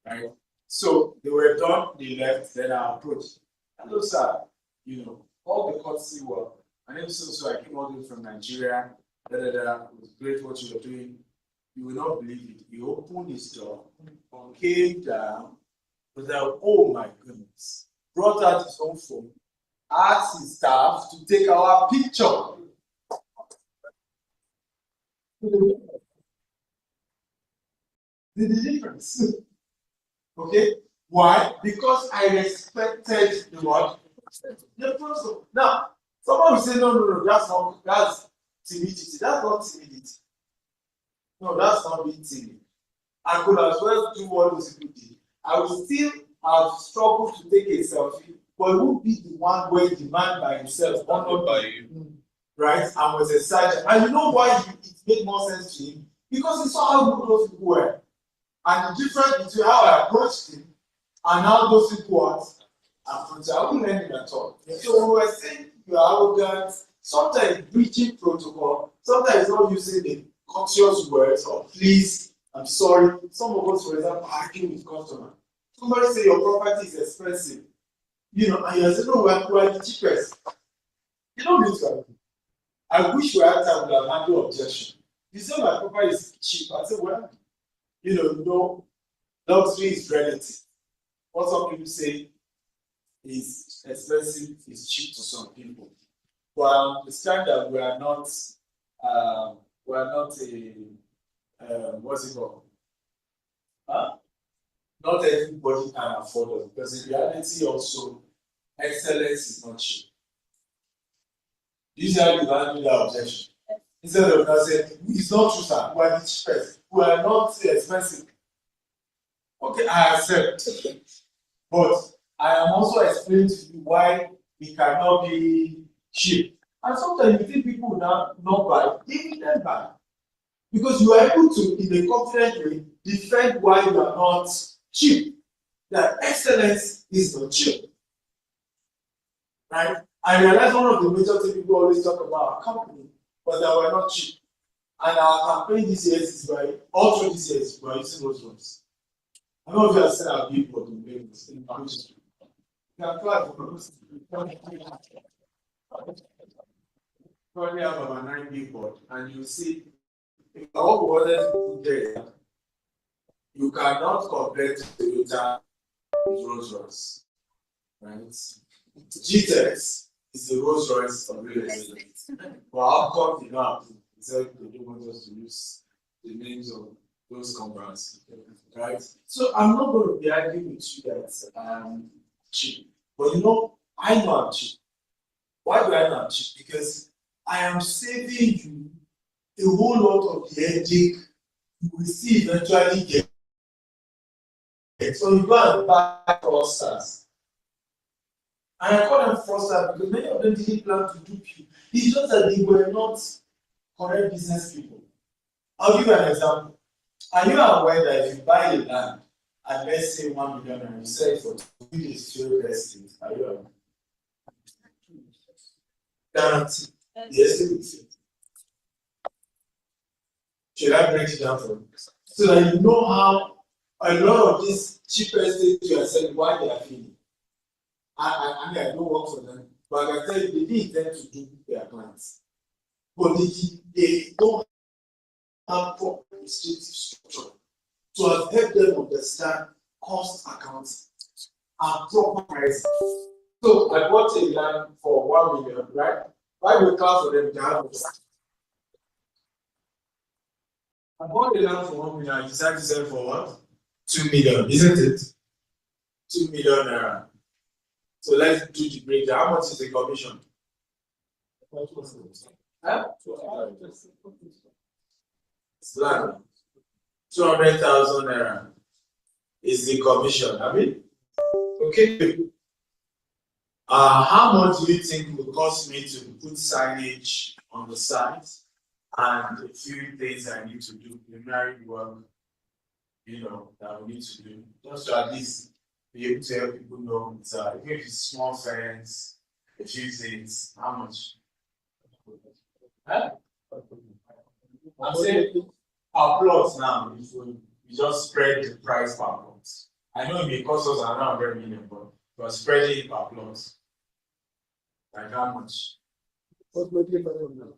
Right? So they were done, they left, then I approached. Hello, sir. All the courtesy work. And then so I came all the way from Nigeria. It was great what you were doing. You will not believe it. He opened his door, came down, was like, oh my goodness. Brought out his own phone, asked his staff to take our picture. The difference. Okay? Why? Because I respected the what? The person. Now, someone will say, no, that's timidity. That's not timidity. No, that's not being timid. I could as well do what those people did. I would still have struggled to take a selfie, but it would be the one where he demand by himself, not by you. Right? And was a sergeant. And you know why it made more sense to him? Because he saw how good those people were. And the difference between how I approached him and how those people were. I wouldn't learn it at all. So when we're saying you are arrogant, sometimes breaching protocol, sometimes not using the conscious words or please, I'm sorry. Some of us, for example, arguing with customers. Somebody say your property is expensive. And you say, no, we're the cheapest. You don't need to argue. I wish we had time to handle objection. You say my property is cheap. I say, well, luxury is relative. What some people say is expensive, is cheap to some people. But I understand that we are not a what's it called? Not everybody can afford it because in reality also excellence is not cheap. This is how you handle that objection. Instead of that saying, it's not true, sir, we are the cheapest, we are not expensive. Okay, I accept. But I am also explaining to you why we cannot be cheap. And sometimes you think people will not buy, they didn't buy. Because you are able to, in a confident way, defend why you are not cheap. that excellence is not cheap. Right? I realize one of the major things people always talk about our company, but that we're not cheap. And our campaign this year is by, all through this year is by using those ones. I know if you have said our people to make this in Paris. You can apply for those. Probably have about 9 billboard, and you see, if all wanted to put there, you cannot compare to Toyota with Rolls Royce, right? GTEX is the Rolls Royce of real estate. But how come you know they don't want us to use the names of those companies, right? So I'm not going to be arguing with you that I'm cheap, but you know, I know I'm cheap. Why do I know I'm cheap? Because I am saving you a whole lot of the headache you will see eventually get. So you go and buy fraudsters. And I call them fraudsters because many of them didn't plan to dupe you. It's just that they were not correct business people. I'll give you an example. Are you aware that if you buy a land at let's say 1 million and you sell it for 2 days to your estate, are you aware? Guarantee. The estate will fit. Should I break it down for you? So that you know how a lot of these cheap estates you are selling, why they are feeling. I mean, I don't work for them, but I can tell you, they didn't intend to do their plans. But they don't have proper administrative structure to have helped them understand cost accounting and proper pricing. So I bought a land for 1 million, right? Why we class for them to have a I bought a land for 1 million, I decided to sell for what? 2 million, isn't it? 2 million naira. So let's do the breakdown. How much is the commission? Huh? It's land. 200,000 naira is the commission. I mean, okay. How much do you think it will cost me to put signage on the site and a few things I need to do, preliminary work, you know, that we need to do, just to at least be able to help people know it's even if it's small fence, a few things, how much? Huh? I'm saying our plots now, if we just spread the price per plot. I know it may cost us around 100 million, but we're spreading it per plot. Like how much? 200,000.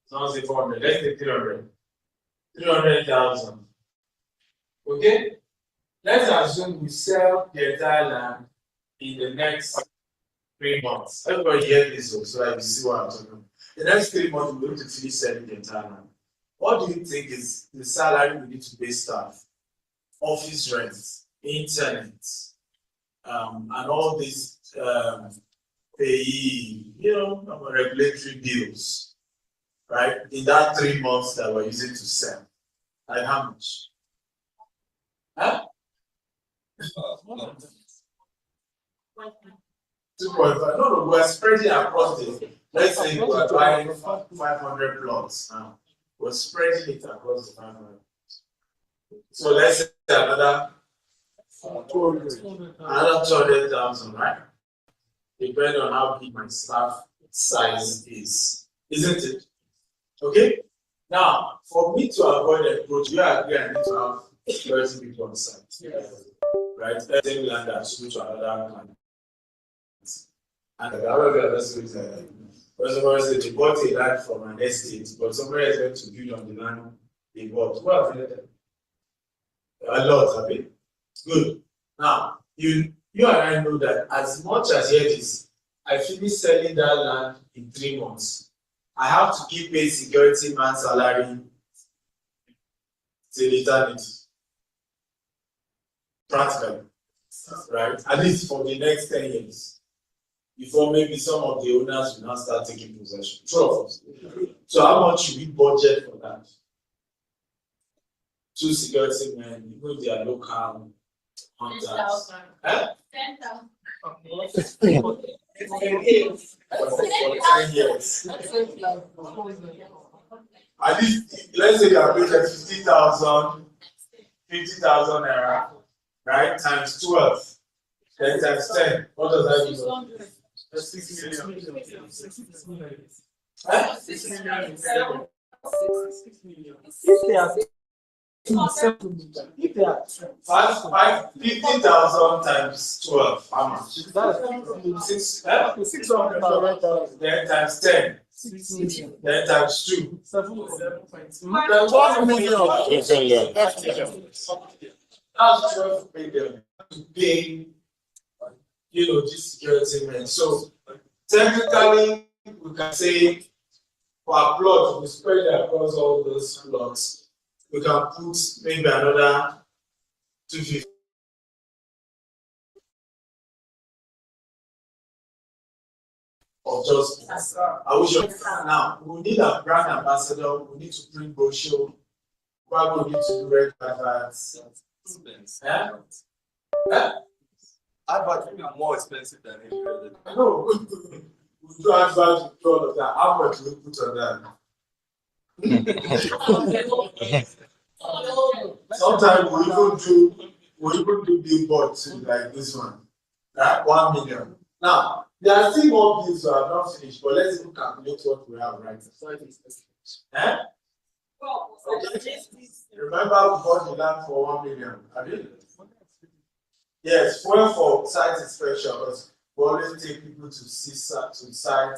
Sounds like 400. Let's take 300. 300,000. Okay? Let's assume we sell the entire land in the next 3 months. Everybody hear this so I can see what I'm talking about. The next 3 months, we're going to finish selling the entire land. What do you think is the salary we need to pay staff? Office rents, internet, and all these payee, regulatory bills, right? In that 3 months that we're using to sell. Like how much? Huh? 2.5. No, we're spreading across the. Let's say we're buying 500 plots now. We're spreading it across the 500. So let's say another 200,000, right? Depending on how big my staff size is, isn't it? Okay. Now, for me to avoid the approach, you agree I need to have 30 people on site. Yes. Right? Same land that's to another land. And the other stories like that. First of all, they bought a land from an estate, but somebody is going to build on the land they bought. Well, a lot of it. Good. Now, you and I know that as much as here it is, I finish selling that land in 3 months. I have to give a security man salary till eternity. Practically. Right? At least for the next 10 years. Before maybe some of the owners will now start taking possession. True. So how much should we budget for that? 2 security men, even if they are local hunters. 10,000. For 10 years. At least, let's say you are paid like 50,000 naira, right? Times 12, then times 10. What does that give us? 6 million. Huh? 6 million. If they are if they are 50,000 times 12, how much? That's 600,000. Then times 10. Then times 2. 12 million. That's 12 million to pay, this security men. So technically, we can say for a plot, we spread it across all those plots. We can put maybe another 250. Of just I wish now we need a brand ambassador, we need to print brochure, probably we need to do red adverts. Yeah? Yeah? Adverts will be more expensive than any other. No, we do adverts, we do all of that. How much do we put on that? Sometimes we even do billboards too, like this one. Right? 1 million. Now, there are still more bills that are not finished, but let's even calculate what we have right now. Okay. Remember we bought the land for 1 million. Have you? Yes, fuel for site inspection, because we always take people to see sites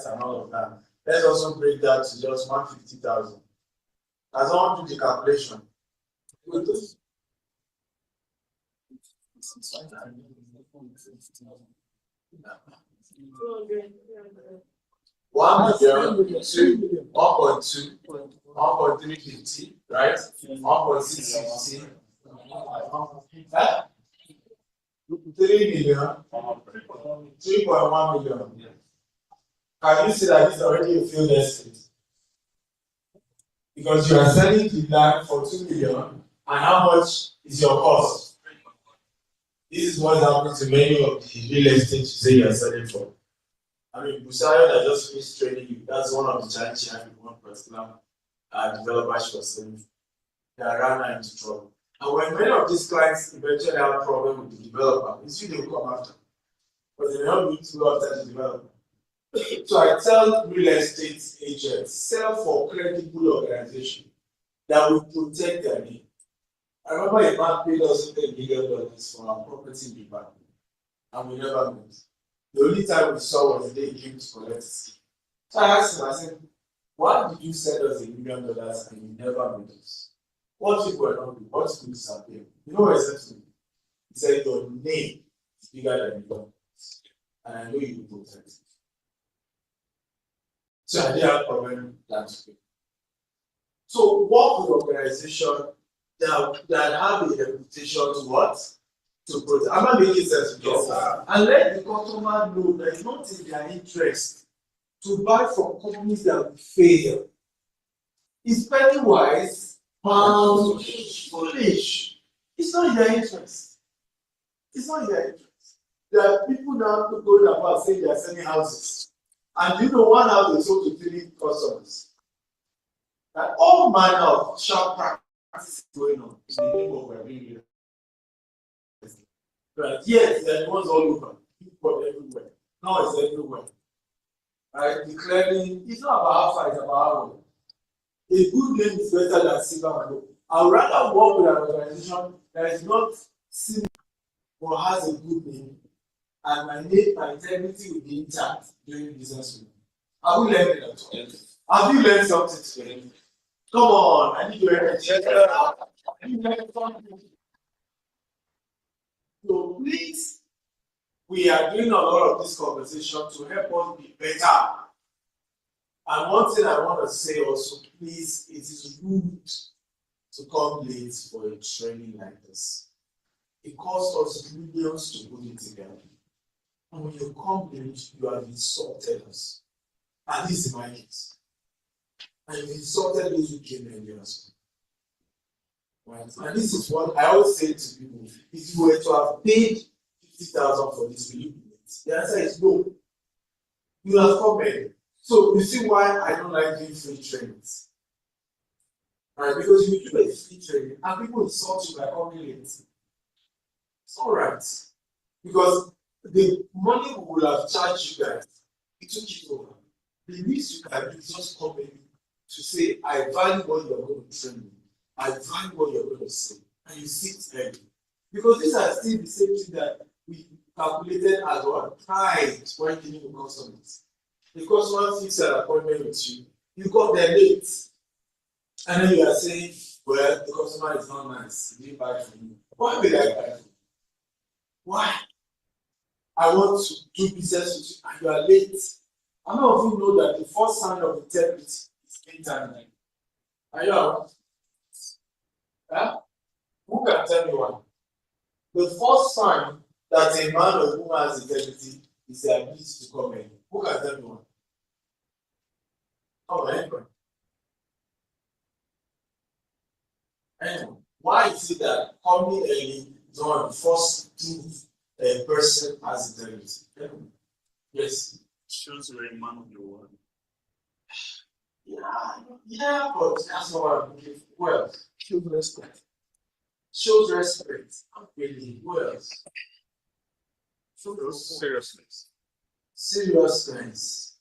and all of that. Let's also break that to just 150,000. As I do the calculation. With this. 1 million, 2, 1.2, 1.350, right? 1.650. 3 million, 3.1 million. Can you see that it's already a field estate? Because you are selling the land for 2 million, and how much is your cost? This is what happens to many of the real estate you say you are selling for. I mean, Busayo that just finished training you, that's one of the challenges you have in one particular developer she was selling. They are ran into trouble. And when many of these clients eventually have a problem with the developer, it's you they will come after. But they don't need to go after the developer. So I tell real estate agents, sell for credible organization that will protect their name. I remember a man paid us $1 million for our property in the bank, and we never met. The only time we saw was the day he came to collect his key. So I asked him, I said, why did you send us $1 million and you never met us? What if we're not doing? What if we disappear? You know what he said to me? He said, your name is bigger than your numbers, and I know you will protect it. So I didn't have a problem that way. So work with organizations that have a reputation to what? To protect. I'm not making sense to you. And let the customer know that it's not in their interest to buy from companies that will fail. It's penny wise, pound foolish. It's not in their interest. It's not in their interest. There are people now going about saying they are selling houses. And you know, one house is sold to 3 customers. And all manner of sharp practices going on in the name of revenue. Right? Yes, there was all over, people everywhere. Now it's everywhere. Right? Declaring, it's not about how far, it's about how well. A good name is better than silver and gold. I would rather work with an organization that is not silver but has a good name, and my integrity will be intact during business with me. Have you learned it at all? Have you learned something today? Come on, I need to learn it. So please, we are doing a lot of this conversation to help us be better. And one thing I want to say also, please, it is rude to come late for a training like this. It costs us millions to put it together. And when you come late, you have insulted us. And this is my case. And you insulted those who came earlier as well. Right? And this is what I always say to people. If you were to have paid 50,000 for this, will you do it? The answer is no. You have come early. So you see why I don't like doing free trainings. Right? Because you do a free training and people insult you by coming late. It's all right. Because the money we will have charged you guys, it took it over. The least you can do is just come in to say, I value what you're going to train me. I value what you're going to say. And you sit early. Because these are still the same thing that we calculated as what pride when dealing with customers. The customer fixed an appointment with you, you got there late. And then you are saying, well, the customer is not nice. He didn't buy from you. Why will I buy from you? Why? I want to do business with you and you are late. How many of you know that the first sign of integrity is internet? Are you out? Huh? Who can tell me one? The first sign that a man or woman has integrity is the ability to come in. Who can tell me one? Oh, anyway. Anyway, why is it that coming early is one of the first proof a person has integrity? Anyway. Yes. Shows you're a man of your word. Yeah, but that's not what I'm looking for. Well, shows respect. Shows respect. Really, well. Shows seriousness. Seriousness.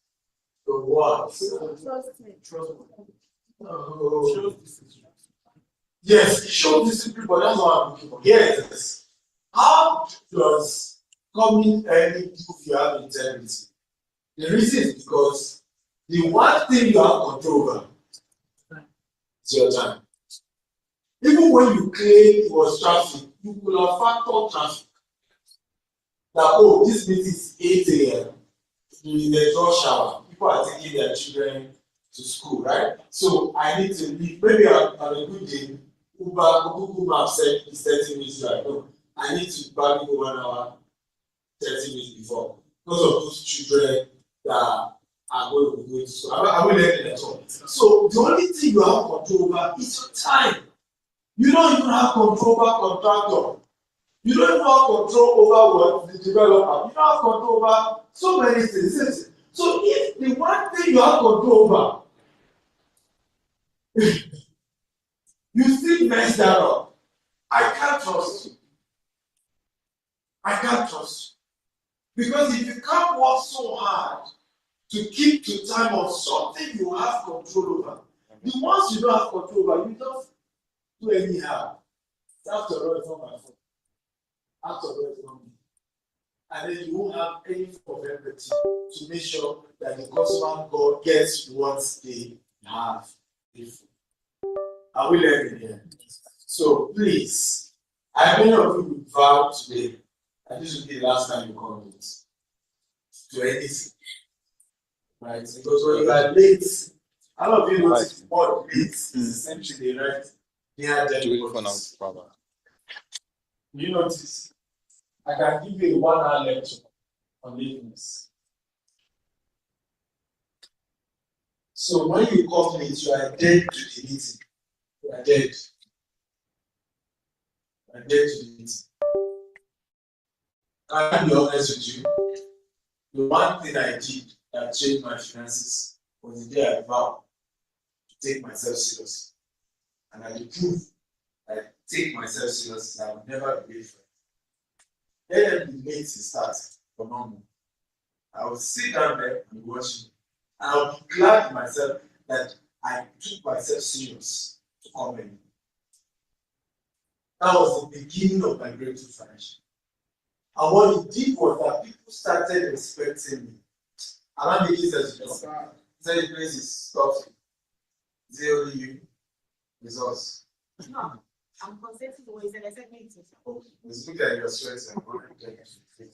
The what? Trust. Oh. Yes, it shows discipline, but that's what I'm looking for. Yes. How does coming early prove you have integrity? The reason is because the one thing you have control over is your time. Even when you claim it was traffic, you could have factored traffic. That, oh, this meeting is 8 a.m. There's rush hour. People are taking their children to school, right? So I need to leave. Maybe on a good day, Google Maps said it's 30 minutes drive. No, I need to probably go 1 hour, 30 minutes before. Because of those children that are going to go to school. I will let it at all. So the only thing you have control over is your time. You don't even have control over contractor. You don't even have control over what the developer. You don't have control over so many things. So if the one thing you have control over, you still mess that up, I can't trust you. I can't trust you. Because if you can't work so hard to keep to time on something you have control over, the ones you don't have control over, you just do anyhow. After all, it's not my fault. After all, it's not me. And then you won't have any form of empathy to make sure that the customer God gets what they have. I will end it here. So please, I many of you will vow today, and this will be the last time you come to anything. Right? Because when you are late, a lot of you notice what late is essentially right near the you notice, I can give you a 1 hour lecture on lateness. So when you come late, you are dead to the meeting. You are dead. You are dead to the meeting. Can I be honest with you? The one thing I did that changed my finances was the day I vowed to take myself serious. And I prove I take myself serious and I will never be late for it. Let them be late to start for normal. I will sit down there and watch it. And I will be glad in myself that I took myself serious to come in. That was the beginning of my breakthrough financially. And what it did was that people started respecting me. And I'm making sense to them. Say the place is tough. Is it only you? It's us. No, I'm consenting to what you said. I said me too. Let's look at your strengths and what you can do.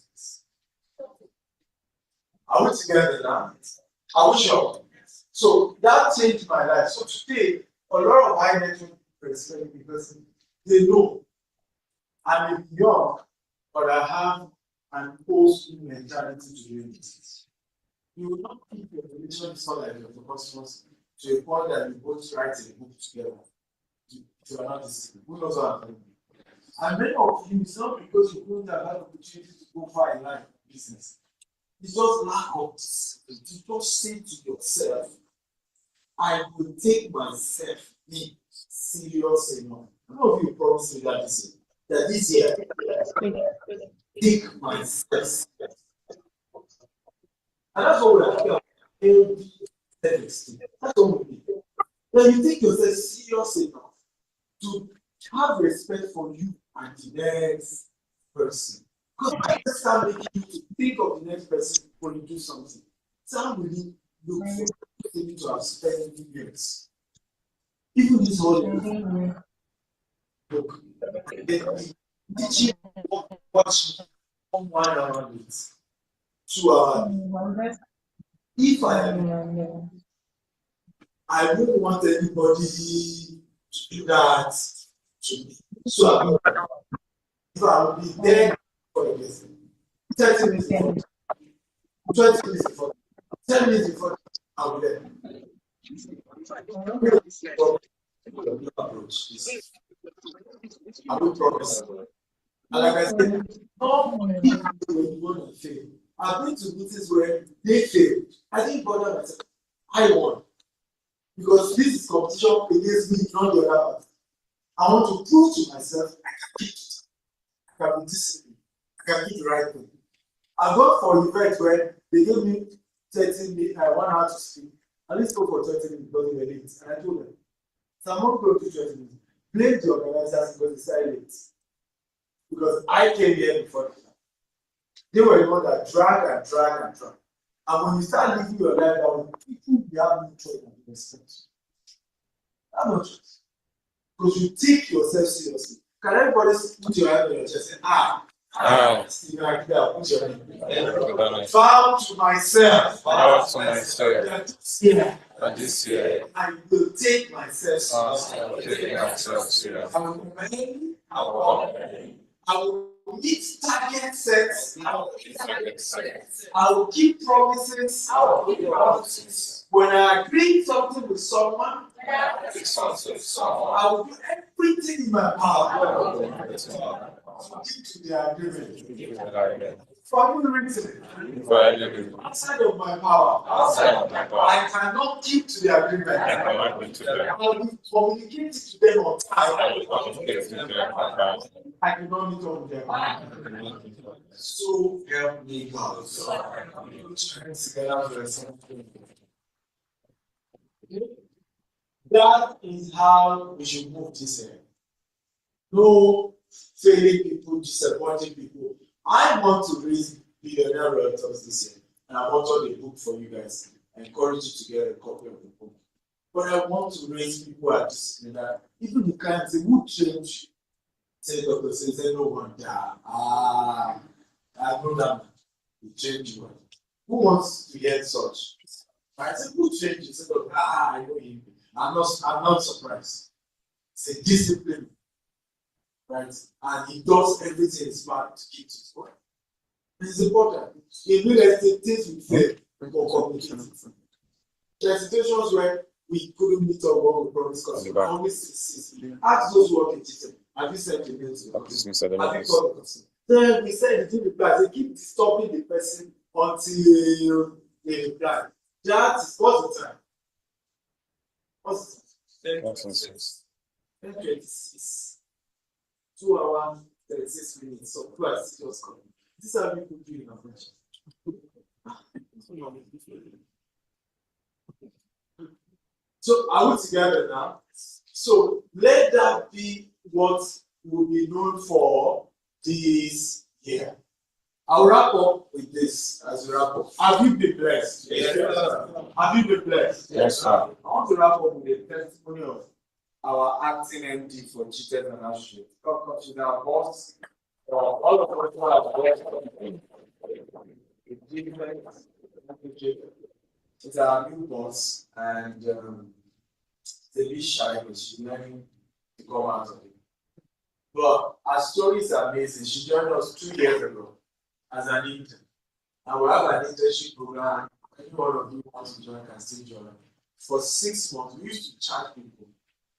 Are we together now? Are we sure? So that changed my life. So today, a lot of high network respect me because they know I'm young, but I have an old school mentality to do business. You will not keep your relationship like your customers to a point that you both write a book together. You are not disciplined. Who knows what I'm doing? And many of you, it's not because you couldn't have had the opportunity to go far in life business. It's just lack of discipline. You just say to yourself, I will take myself, me, serious enough. How of you promise me that this year, take myself. And that's what we are doing. That's what we do. When you take yourself serious enough to have respect for you and the next person. Because I start making you to think of the next person when you do something. Start really look for you to have spent years. Even this whole look, teaching watch 1 hour it, 2 hours. If I wouldn't want anybody to do that to me. So if I will be there for the person, 30 minutes before, 20 minutes before, 10 minutes before, I'll be there. I will promise. And like I said, all people will want to fail. I've been to meetings where they failed. I didn't bother myself. I won. Because this is competition against me, not the other person. I want to prove to myself I can keep it. I can be disciplined. I can do the right thing. I got for events where they gave me 30 minutes, 1 hour to speak. I didn't spoke for 20 minutes because they were late. And I told them, so I'm not going to 20 minutes. Blame the organizers because they started late. Because I came here before them. They were the ones that drag and drag and drag. And when you start living your life down, people will have no choice and respect. That's not choice. Because you take yourself seriously. Can everybody put your hand on your chest and Stephen Akida, put your hand. Vow to myself. Vow to myself. That this year, I will take myself seriously. I will remain. I will meet target sets. I will keep promises. When I agree something with someone, I will do everything in my power to the agreement. For any reason, outside of my power, I cannot keep to the agreement. I will communicate to them on time. I cannot meet up with them. So help me God. That is how we should move this year. No failing people, disappointing people. I want to raise Billionaire Realtors this year, and I want all the book for you guys. I encourage you to get a copy of the book. But I want to raise people at this that even the clients say, who change? Say Dr. says, no one die. I know that you change one. Who wants to get such? I said, who changes? Say, I know him. I'm not surprised. It's a discipline. Right? And he does everything smart to keep his word. This is important. In real estate, things will fail or communicate. There are situations where we couldn't meet up what we promised because we promised. Ask those who are kitchen. Have you sent a mail to the customer? Have you called the customer? Then we said it didn't reply. They keep disturbing the person until they reply. That is what's the time? What's the time? 10:26. 2 hours, 36 minutes. So plus just come. This is how people do in operation. So are we together now? So let that be what will be known for this year. I'll wrap up with this as we wrap up. Have you been blessed? Yes, sir. Have you been blessed? Yes, sir. I want to wrap up with a testimony of our acting MD for GTEC and Associates. Come to our boss. All of us it's our new boss, and it's a bit shy, but she's learning to come out of it. But our story is amazing. She joined us 2 years ago as an intern. And we have an internship program. Any one of you wants to join can still join. For 6 months, we used to charge people.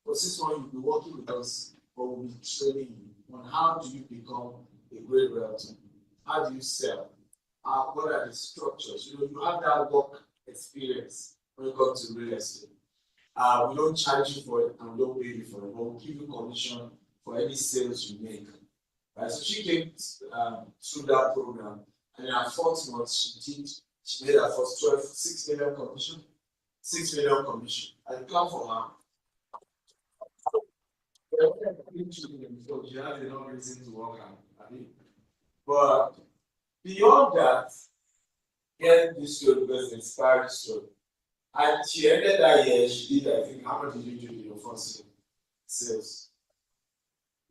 For 6 months, you'll be working with us, but we'll be training you on how do you become a great realtor. How do you sell? What are the structures? You have that work experience when it comes to real estate. We don't charge you for it and we don't pay you for it, but we'll give you commission for any sales you make. Right? So she came through that program, and in her 4th month, she made her first 6 million commission. 6 million commission. I come for her. She has enough reason to work on. But beyond that, get this story because it's an inspiring story. And she ended that year, she did, I think, how much did you do in your first sales?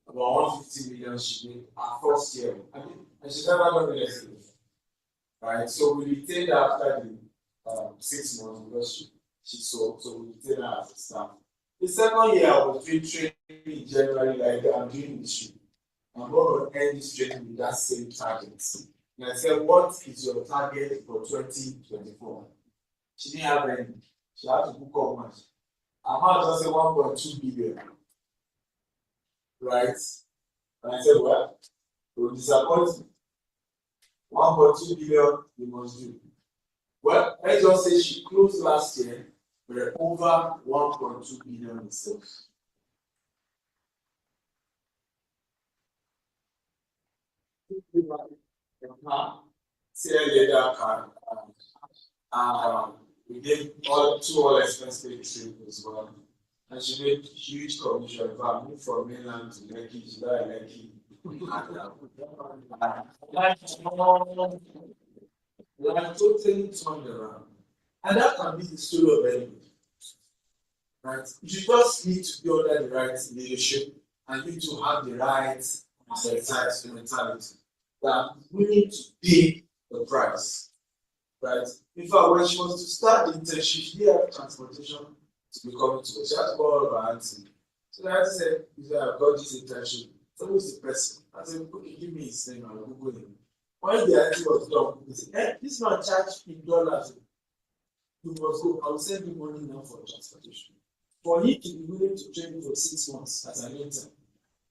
About 150 million she made her first year. And she's never done real estate. Right? So we retained her after the 6 months because she sold, so we retained her as a staff. The second year, I was doing training in January, like I'm doing this. I'm going to end this training with that same target. And I said, what is your target for 2024? She didn't have any. She had to book up much. I might just say 1.2 billion. Right? And I said, well, it will disappoint me. 1.2 billion, you must do. Well, let's just say she closed last year with over 1.2 billion in sales. We did all expense paid trip as well. And she made huge commission. If I moved from mainland to Lekki, she died in Lekki. Like totally turned around. And that can be the story of anybody. Right? You just need to be under the right leadership and you need to have the right mentality that I'm willing to pay the price. Right? In fact, when she was to start the internship, she didn't have transportation to be coming to us. She had to call her auntie. So the auntie said, I've got this internship. So who's the person? I said, okay, give me his name, I'll Google him. When the auntie was done, he said, hey, this man charged me $. You must go, I will send you money now for transportation. For him to be willing to train you for 6 months as an intern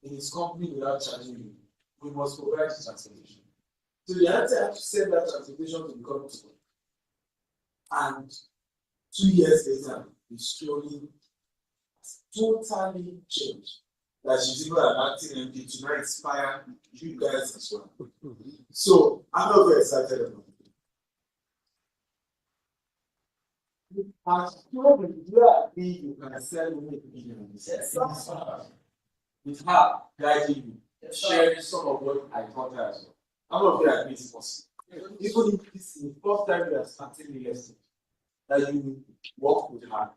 in his company without charging you, we must provide the transportation. So the auntie had to send that transportation to the company. And 2 years later, the story has totally changed. That she's even an acting MP to now inspire you guys as well. So I'm not very excited about it. As children, you are big, you can sell millions. With her guiding you, sharing some of what I taught her as well. I'm not very agree it's possible. Even if this is the first time you are starting real estate, that you will work with her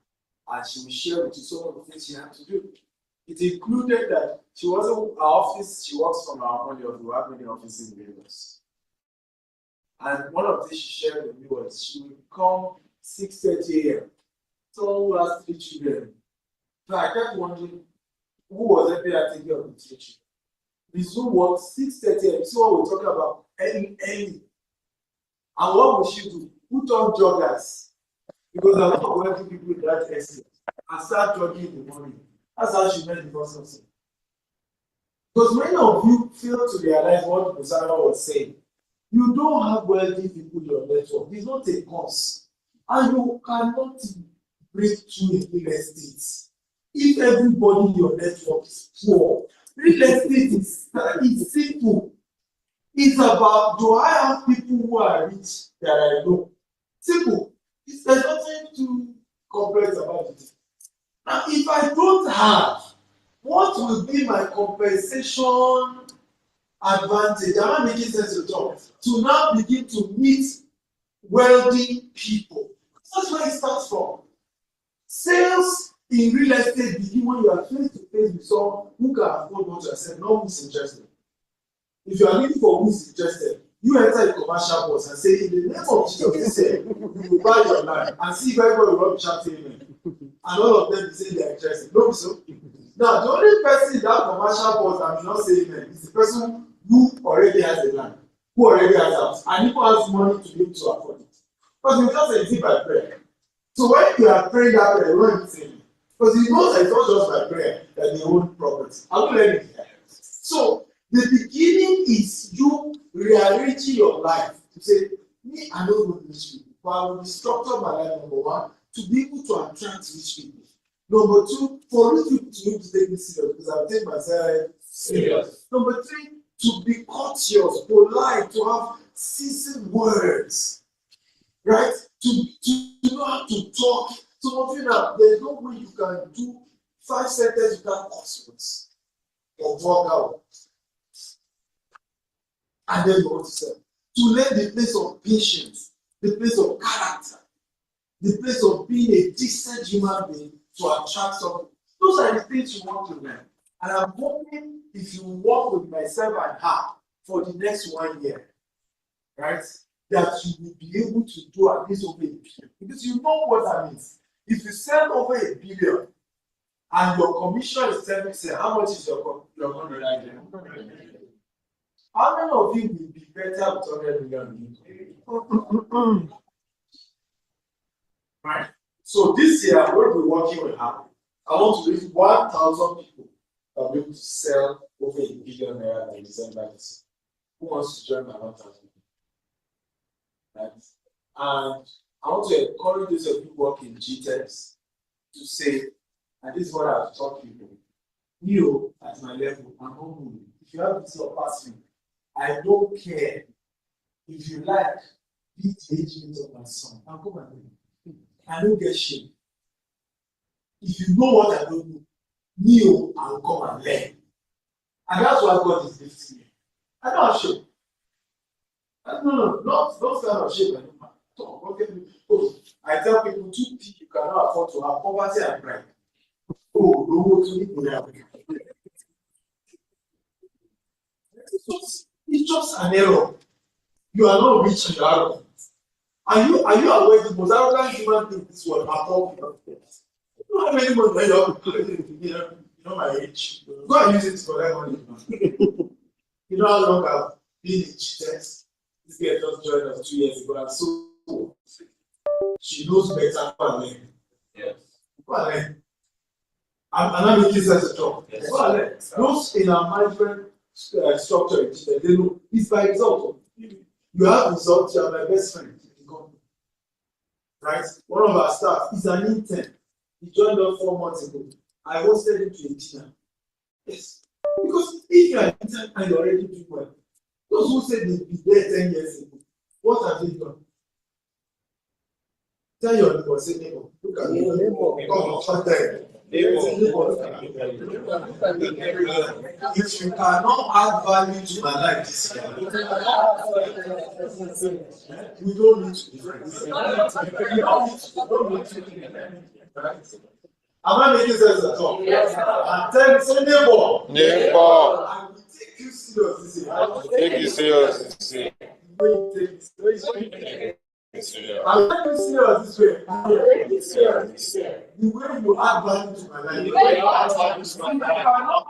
and she will share with you some of the things she had to do. It included that she wasn't our office, she works from our only office, we have many offices in Lagos. And one of the things she shared with me was she would come 6:30 a.m. Someone who has 3 children. So I kept wondering who was every taking care of the 3 children. The Zoom was 6:30 a.m. See what we're talking about early. And what would she do? Put on joggers. Because there are a lot of wealthy people in that estate and start jogging in the morning. That's how she met the person. Because many of you fail to realize what Busara was saying. You don't have wealthy people in your network. It's not a cause. And you cannot break through in real estate. If everybody in your network is poor, real estate is simple. It's about, do I have people who are rich that I know? Simple. There's nothing too complex about it. Now, if I don't have, what will be my compensation advantage? Am I making sense to talk? To now begin to meet wealthy people. That's where it starts from. Sales in real estate begin when you are face to face with someone who can afford what you are saying, not who's interested. If you are looking for who's interested, you enter a commercial box and say, in the name of Jesus, you will buy your land and see if everybody will be chatting. And all of them say they are interested. No, so. Now, the only person in that commercial box that will not say amen is the person who already has the land, who already has a house, and who has money to be able to afford it. Because you just say it's by prayer. So when you are praying that prayer, you don't say amen. Because he knows that it's not just by prayer that they own property. I will let it here. So the beginning is you rearranging your life to say, me, I don't want rich people, but I will structure my life, number one, to be able to attract rich people. Number two, for you to take this serious, because I take myself serious. Number three, to be courteous, polite, to have seasoned words, right? To know how to talk. Some of you now, there's no way you can do 5 sentences without words or vulgar. And then you want to say, to learn the place of patience, the place of character, the place of being a decent human being to attract something. Those are the things you want to learn. And I'm hoping if you work with myself and her for the next 1 year, right, that you will be able to do at least over $1 billion. Because you know what that means. If you sell over $1 billion and your commission is 10%, how much is your commission? How many of you will be better with $100 million? Right. So this year, I'm going to be working with her. I want to reach 1,000 people that will be able to sell over $1 billion in December. Who wants to join my 1,000? Right. And I want to encourage those of you who work in GTEX to say, and this is what I've taught people. You at my level, I'm humble. If you have this or pass me, I don't care. If you like, beat the age limit of my son. I'll come and do it. I don't get shame. If you know what I don't know, I'll come and learn. And that's why God is lifting me. I don't have shame. Not kind of shame. I tell people 2 things you cannot afford to have: poverty and pride. Oh, don't go to me. It's just an error. You are not rich and arrogant. Are you aware the most arrogant human being in this world are all people? You know how many money you have to play? You know my age. Go and use it for that money. You know how long I've been in GTEX? This girl just joined us 2 years ago. I'm so she knows better. Go and learn. Yes. Go and learn. And I'm making sense to talk. Yes. Go and learn. Those in our management structure, they know it's by result. You have results. You are my best friend. Right? One of our staff is an intern. He joined us 4 months ago. I hosted him to a dinner. Yes. Because if you are an intern and you already do well, those who said they'd be there 10 years ago, what have they done? Tell your neighbor, say neighbor, look at your neighbor. Come on, come there. If you cannot add value to my life this year, we don't need to be friends. Am I making sense at all? And tell say neighbor. I will take you serious this year. I will take you serious this year. I'm not you serious this way. The way you add value to my life. You cannot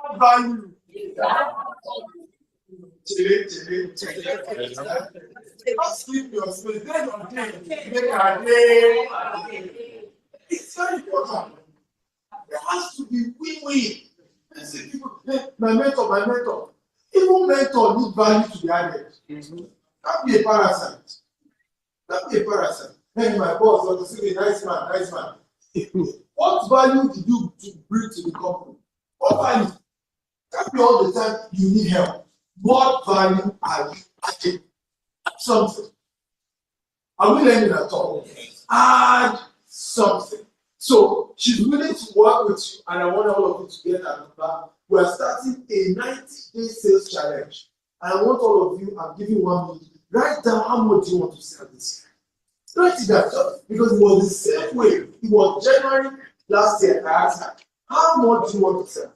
add value. Don't sleep your space. Then your day. It's very important. There has to be win-win. I say people, my mentor. Even mentor need value to be added. Don't be a parasite. Hey, my boss, Dr. Siri, nice man. What value did you bring to the company? What value? Can't be all the time you need help. What value are you adding? Something. Are we learning at all? Add something. So she's willing to work with you, and I want all of you to get her number. We are starting a 90-day sales challenge. And I want all of you, I'm giving 1 minute. Write down how much you want to sell this year. Write it down, because it was the same way. It was January last year. I asked her, how much do you want to sell?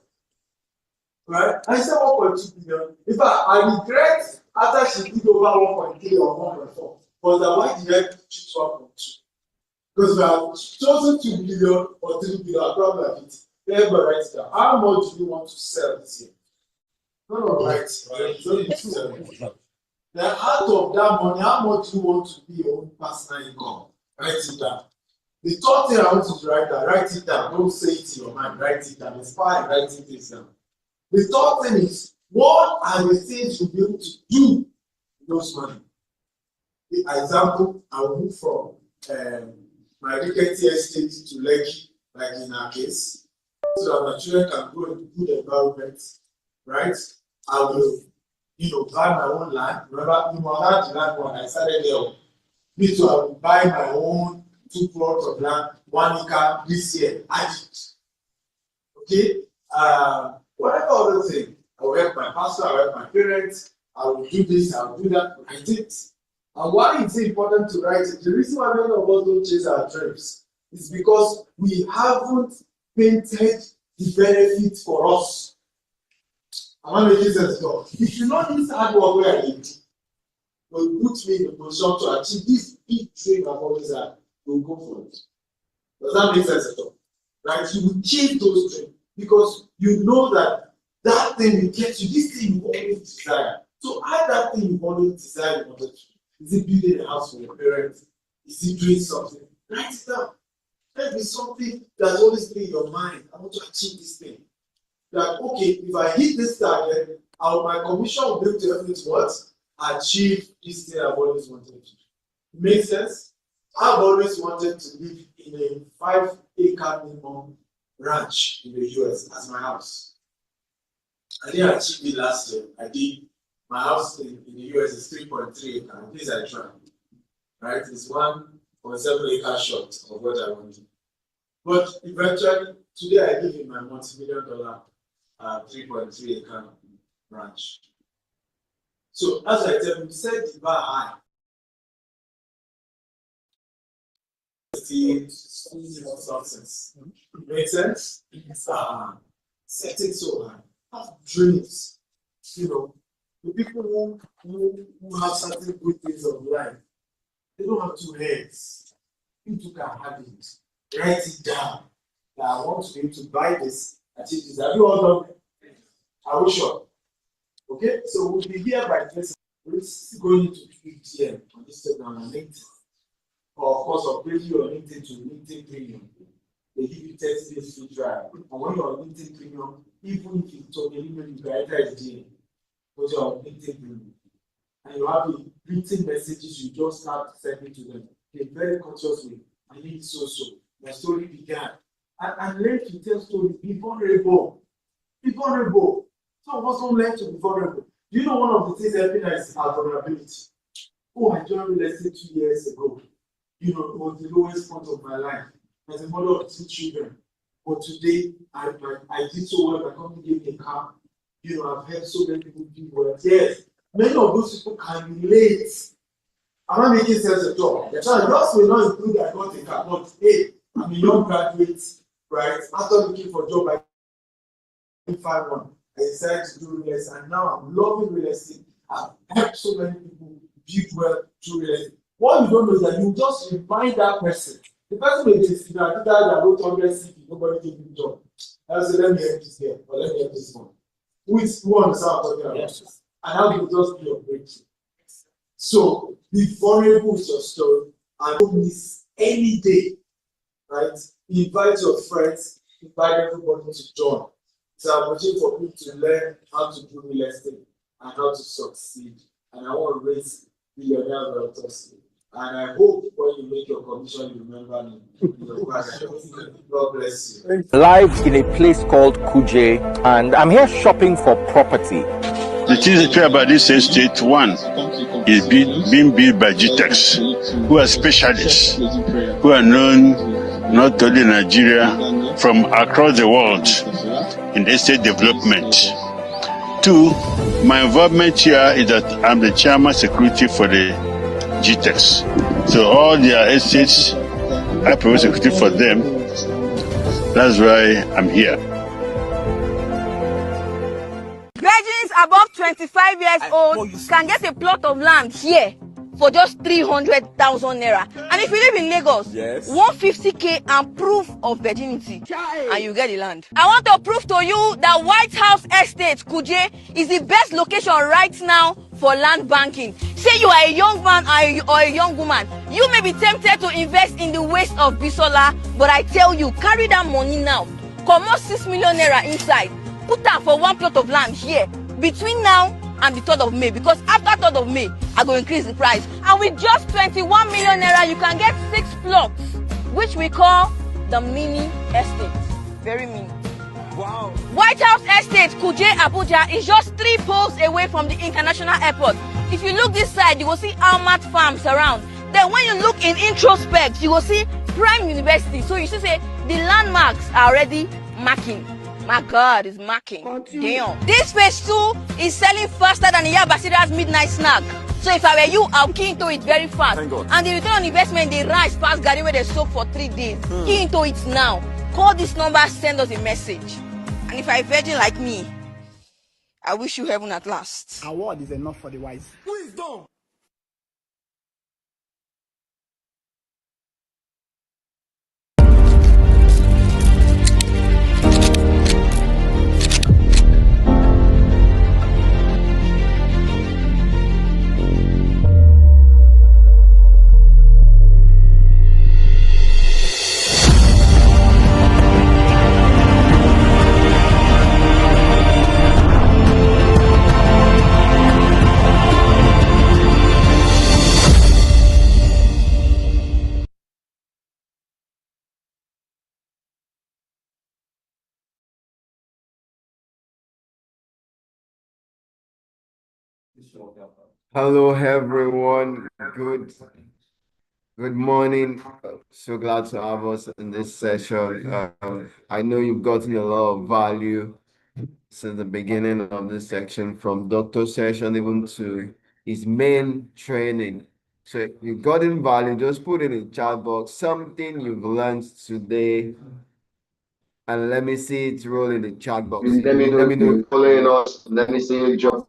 Right? I said 1.2 billion. In fact, I regret after she did over 1.3 or 1.4. But why did I choose 1.2? Because we have chosen 2 billion or 3 billion, I probably have it. Everybody write it down. How much do you want to sell this year? No, right. Then out of that money, how much do you want to be your own personal income? Write it down. The third thing I want you to write down, write it down. Don't say it in your mind, write it down. Inspire writing things down. The third thing is, what are the things you'll be able to do with those money? The example, I moved from my Riketi estate to Lekki. like in our case, so that my children can grow in good environment, right? I will, buy my own land. Remember, the land one, I started there. Me too, I will buy my own 2 plots of land, 1 acre this year. I did. Okay? Whatever other thing, I will help my pastor, I will help my parents, I will do this, I will do that. I did. And why it's important to write it? The reason why many of us don't chase our dreams is because we haven't painted the benefits for us. Am I making sense? If you know this hard work where I did, will put me in a position to achieve this big dream I've always had, we'll go for it. Does that make sense at all? Right? You will chase those dreams because you know that that thing will get you, this thing you always desire. So add that thing you always desire in order to. Is it building a house for your parents? Is it doing something? Write it down. Let be something that's always been in your mind. I want to achieve this thing. That, okay, if I hit this target, my commission will be able to help me to what? Achieve this thing I've always wanted to do. Makes sense? I've always wanted to live in a 5-acre minimum ranch in the US as my house. I didn't achieve it last year. I did. My house in the US is 3.3 acres. At least I tried. Right? It's 1.7 acres short of what I wanted. But eventually, today I live in my multi-million-dollar 3.3 acre ranch. So as I tell you, set the bar high. Success. Make sense? Set it so high. Have dreams. The people who have certain good things of life, they don't have 2 heads. You can have it. Write it down. That I want to be able to buy this, achieve this. Have you all done it? Are we sure? Okay, so we'll be here by this. We're going into PTM on Instagram and LinkedIn. Or of course, upgrade your LinkedIn to LinkedIn Premium. They give you 30 days free trial. And when you're on LinkedIn Premium, even if you talk a email, you can enter it in. Because you're on LinkedIn Premium. And you have the written messages you just start sending to them in a very conscious way. I need so. My story began. And learn to tell stories. Be vulnerable. Be vulnerable. Some of us don't learn to be vulnerable. Do you know one of the things helping us is our vulnerability? Oh, I joined real estate 2 years ago. It was the lowest point of my life. As a mother of 2 children. But today, I did so well. My company gave me a car. I've helped so many people do well. Yes, many of those people can relate. I'm not making sense at all. Yours will not include I got a car, but hey, I'm a young graduate, right? After looking for a job, I find one. I decided to do real estate, and now I'm loving real estate. I've helped so many people build well through real estate. What you don't know is that you just remind that person. The person may say, that wrote 100 CV, nobody gave me a job. I say, let me help this here, or let me help this one. Who understands what I'm talking about? Yes. And how do you just be your breakthrough? So be vulnerable with your story and don't miss any day, right? Invite your friends, invite everybody to join. It's an opportunity for people to learn how to do real estate and how to succeed. And I want to raise Billionaire Realtors. And I hope when you make your commission, you remember me. God bless you. Live in a place called Kuje, and I'm here shopping for property. The thing is about this estate, one, is being built by GTEX, who are specialists, who are known not only in Nigeria, from across the world in estate development. 2, my involvement here is that I'm the chairman security for the GTEX. So all their estates, I provide security for them. That's why I'm here. Virgins above 25 years old can get a plot of land here for just 300,000 naira. And if you live in Lagos, 150k and proof of virginity, and you get the land. I want to prove to you that White House Estate, Kuje, is the best location right now for land banking. Say you are a young man or a young woman, you may be tempted to invest in the waste of Bisola, but I tell you, carry that money now. Comot 6 million naira inside. Put that for one plot of land here between now and the 3rd of May, because after 3rd of May, I go increase the price. And with just 21 million naira, you can get 6 plots, which we call the mini estate. Very mini. Wow. White House Estate, Kuje, Abuja is just 3 poles away from the international airport. If you look this side, you will see Almat Farms around. Then when you look in introspect, you will see Prime University. So you should say the landmarks are already marking. My God, it's marking. Damn. This phase 2 is selling faster than Iya Basira's midnight snack. So if I were you, I'll key into it very fast. And the return on investment, they rise past Gary where they soak for 3 days. Key into it now. Call this number, send us a message. And if you're a virgin like me, I wish you heaven at last. A word is enough for the wise. Wisdom. Hello, everyone. Good morning. So glad to have us in this session. I know you've gotten a lot of value since the beginning of this section, from doctor session even to his main training. So if you've gotten value, just put it in the chat box, something you've learned today, and let me see it roll in the chat box. Let me know if you're following us. Let me see you drop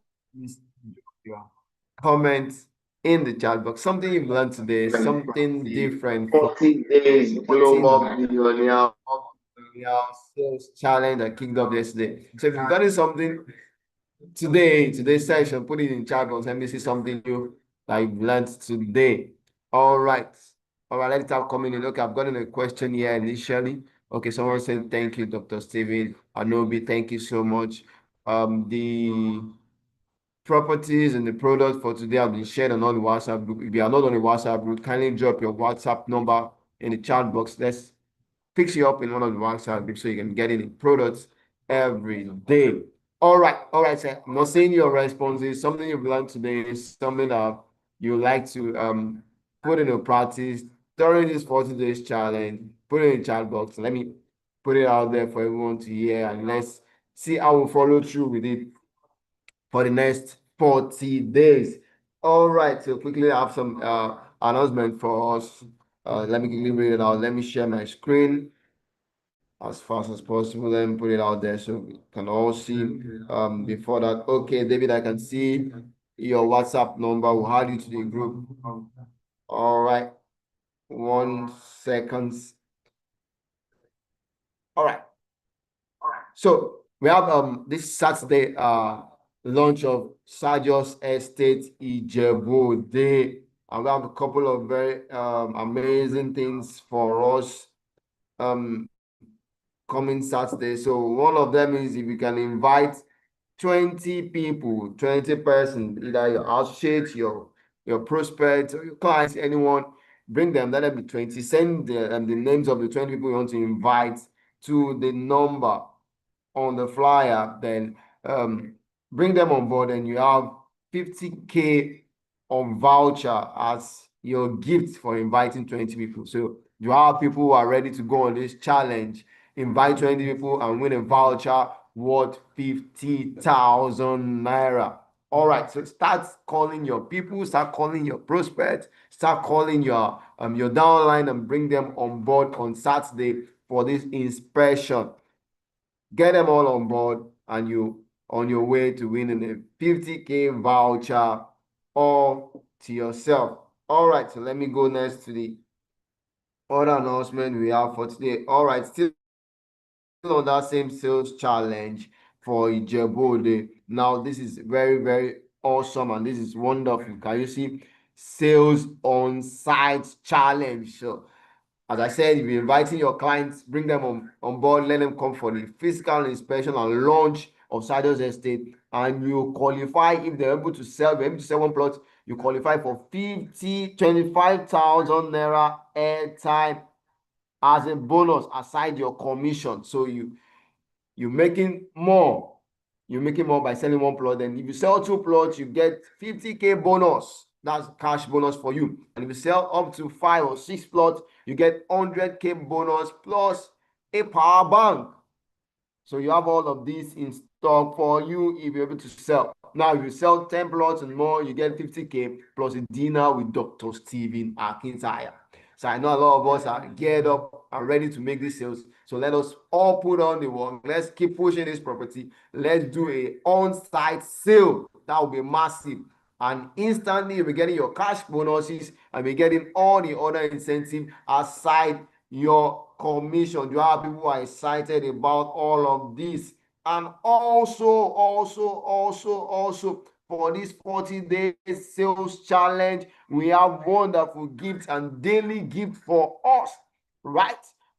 your comments in the chat box. Something you've learned today, something different. 40 days global billionaire sales challenge that kicked off yesterday. So if you've gotten something today, today's session, put it in chat box. Let me see something new that you've learned today. All right, let's start coming in. Okay, I've gotten a question here initially. Okay, someone said thank you, Dr. Steven Anobi. Thank you so much. The properties and the products for today have been shared on all the WhatsApp group. If you are not on the WhatsApp group, kindly drop your WhatsApp number in the chat box. Let's fix you up in one of the WhatsApp groups so you can get any products every day. All right, sir. I'm not saying your response is something you've learned today, is something that you like to put into practice during this 40 days challenge. Put it in the chat box. Let me put it out there for everyone to hear, and let's see how we follow through with it for the next 40 days. All right, so quickly I have some announcement for us. Let me quickly read it out. Let me share my screen as fast as possible. Let me put it out there so we can all see. Before that, okay, David, I can see your WhatsApp number. We'll add you to the group. All right, 1 second. All right. So we have this Saturday launch of Sajos Estate Ijebu Day, and we have a couple of very amazing things for us coming Saturday. So one of them is if you can invite 20 people, 20 persons, either your associates, your prospects, or your clients, anyone, bring them. That'll be 20. Send the names of the 20 people you want to invite to the number on the flyer, then bring them on board, and you have 50K on voucher as your gift for inviting 20 people. So you have people who are ready to go on this challenge. Invite 20 people and win a voucher worth 50,000 naira. All right, so start calling your people, start calling your prospects, start calling your downline, and bring them on board on Saturday for this inspection. Get them all on board, and you on your way to winning a 50K voucher all to yourself. All right, so let me go next to the other announcement we have for today. All right, still on that same sales challenge for Ijebu Day. Now, this is very, very awesome, and this is wonderful. Can you see? Sales on site challenge. So as I said, if you're inviting your clients, bring them on board, let them come for the physical inspection and launch of Sados Estate, and you qualify. If they're able to sell, one plot, you qualify for 25,000 naira airtime as a bonus aside your commission. So you're making more. You're making more by selling one plot. Then if you sell 2 plots, you get 50K bonus. That's cash bonus for you. And if you sell up to 5 or 6 plots, you get 100K bonus plus a power bank. So you have all of this in stock for you if you're able to sell. Now, if you sell 10 plots and more, you get 50K plus a dinner with Dr. Stephen Akintaya. So I know a lot of us are geared up and ready to make these sales. So let us all put on the work. Let's keep pushing this property. Let's do a on-site sale. That will be massive. And instantly you'll be getting your cash bonuses and be getting all the other incentives aside your commission. You have people who are excited about all of this. And also for this 40-day sales challenge, we have wonderful gifts and daily gift for us, right?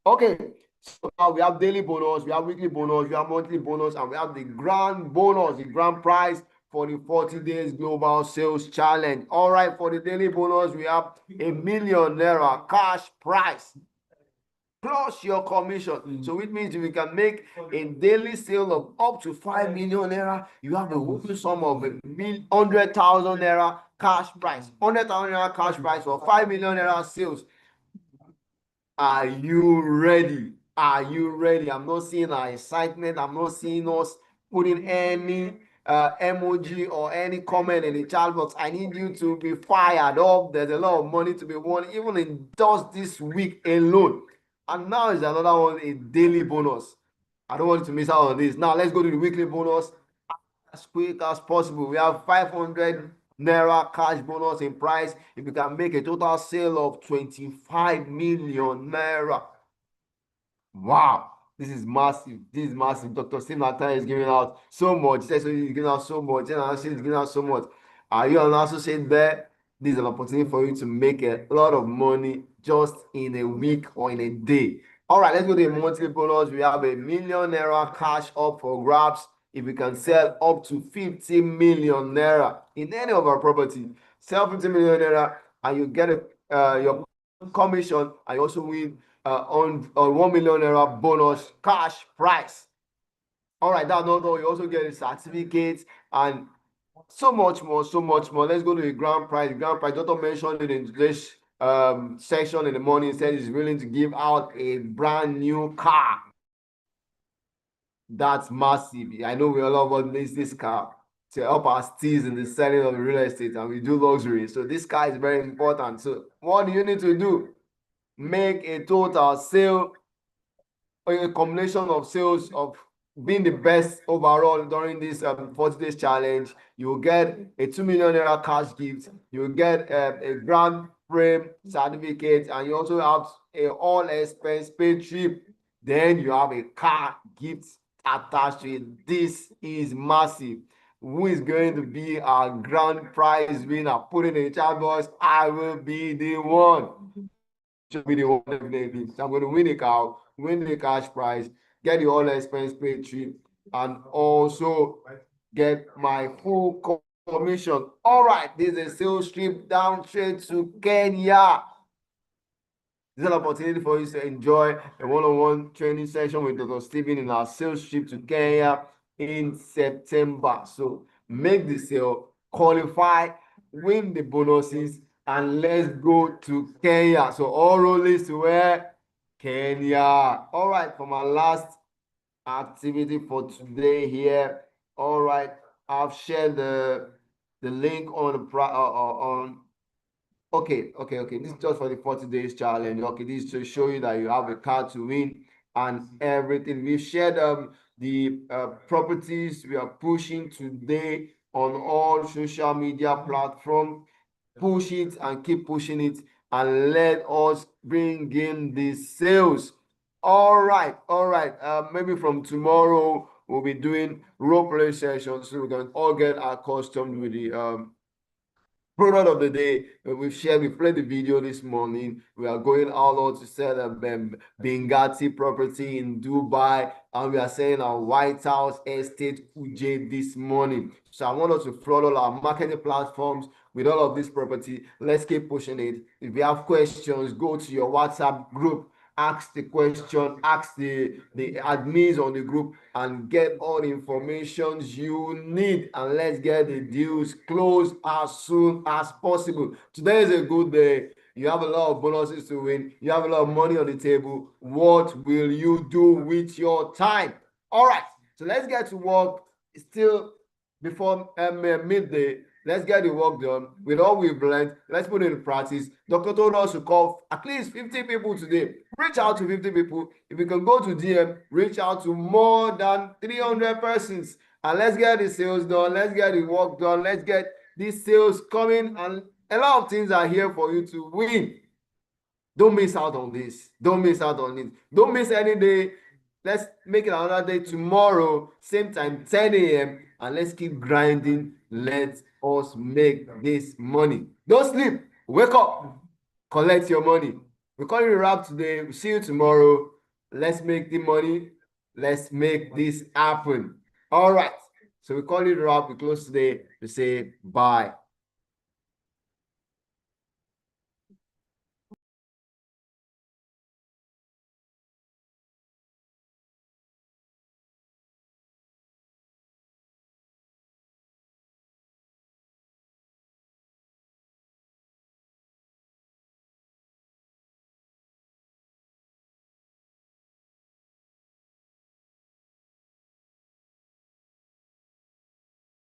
Okay, so now we have daily bonus, we have weekly bonus, we have monthly bonus, and we have the grand bonus, the grand prize for the 40 days global sales challenge. All right, for the daily bonus, we have ₦1 million cash prize plus your commission. So it means if you can make a daily sale of up to ₦5 million, you have a whopping sum of ₦100,000 cash prize. ₦100,000 cash prize for ₦5 million sales. Are you ready? Are you ready? I'm not seeing our excitement. I'm not seeing us putting any emoji or any comment in the chat box. I need you to be fired up. There's a lot of money to be won, even in just this week alone. And now is another one, a daily bonus. I don't want you to miss out on this. Now let's go to the weekly bonus as quick as possible. We have ₦500 cash bonus in price if you can make a total sale of ₦25 million. Wow, this is massive. This is massive. Dr. Steve Nathan is giving out so much. He's giving out so much. He's giving out so much. Are you an associate there? This is an opportunity for you to make a lot of money just in a week or in a day. All right, let's go to the monthly bonus. We have ₦1 million cash up for grabs if we can sell up to ₦50 million in any of our property. Sell ₦50 million and you get your commission, and you also win on ₦1 million bonus cash prize. All right, that's not all. You also get a certificate and so much more. Let's go to the grand prize. The grand prize, Dr. mentioned it in today's section in the morning. He said he's willing to give out a brand new car. That's massive. I know we all of us need this car to help our steez in the selling of real estate, and we do luxury. So this car is very important. So what do you need to do? Make a total sale or a combination of sales of being the best overall during this 40 days challenge. You will get a ₦2 million cash gift. You will get a grand frame certificate, and you also have a all expense paid trip. Then you have a car gift attached to it. This is massive. Who is going to be our grand prize winner? Put it in the chat box. I will be the one. Should be the one definitely. So I'm going to win a car, win the cash prize, get the all expense paid trip, and also get my full commission. All right, this is a sales trip down straight to Kenya. This is an opportunity for you to enjoy a one-on-one training session with Dr. Stephen in our sales trip to Kenya in September. So make the sale, qualify, win the bonuses, and let's go to Kenya. So all road leads to where? Kenya. All right, for my last activity for today here. All right, I've shared the link on the Okay. This is just for the 40 days challenge. Okay, this is to show you that you have a car to win and everything. We've shared the properties we are pushing today on all social media platforms. Push it and keep pushing it, and let us bring in the sales. All right. Maybe from tomorrow we'll be doing role play sessions so we can all get accustomed with the product of the day. We played the video this morning. We are going all out to sell a Benghazi property in Dubai, and we are selling our White House estate Kuje this morning. So I want us to follow our marketing platforms with all of this property. Let's keep pushing it. If you have questions, go to your WhatsApp group ask the question, ask the admins on the group, and get all the information you need, and let's get the deals closed as soon as possible. Today is a good day. You have a lot of bonuses to win. You have a lot of money on the table. What will you do with your time? All right, so let's get to work. Still before midday. Let's get the work done. With all we've learned, let's put it in practice. Dr. told us to call at least 50 people today. Reach out to 50 people. If you can go to DM, reach out to more than 300 persons. And let's get the sales done. Let's get the work done. Let's get these sales coming. And a lot of things are here for you to win. Don't miss out on this. Don't miss out on it. Don't miss any day. Let's make it another day tomorrow, same time, 10 a.m. And let's keep grinding. Let us make this money. Don't sleep. Wake up. Collect your money. We're calling it a wrap today. We'll see you tomorrow. Let's make the money. Let's make this happen. All right. So we call it a wrap. We close today. We say bye.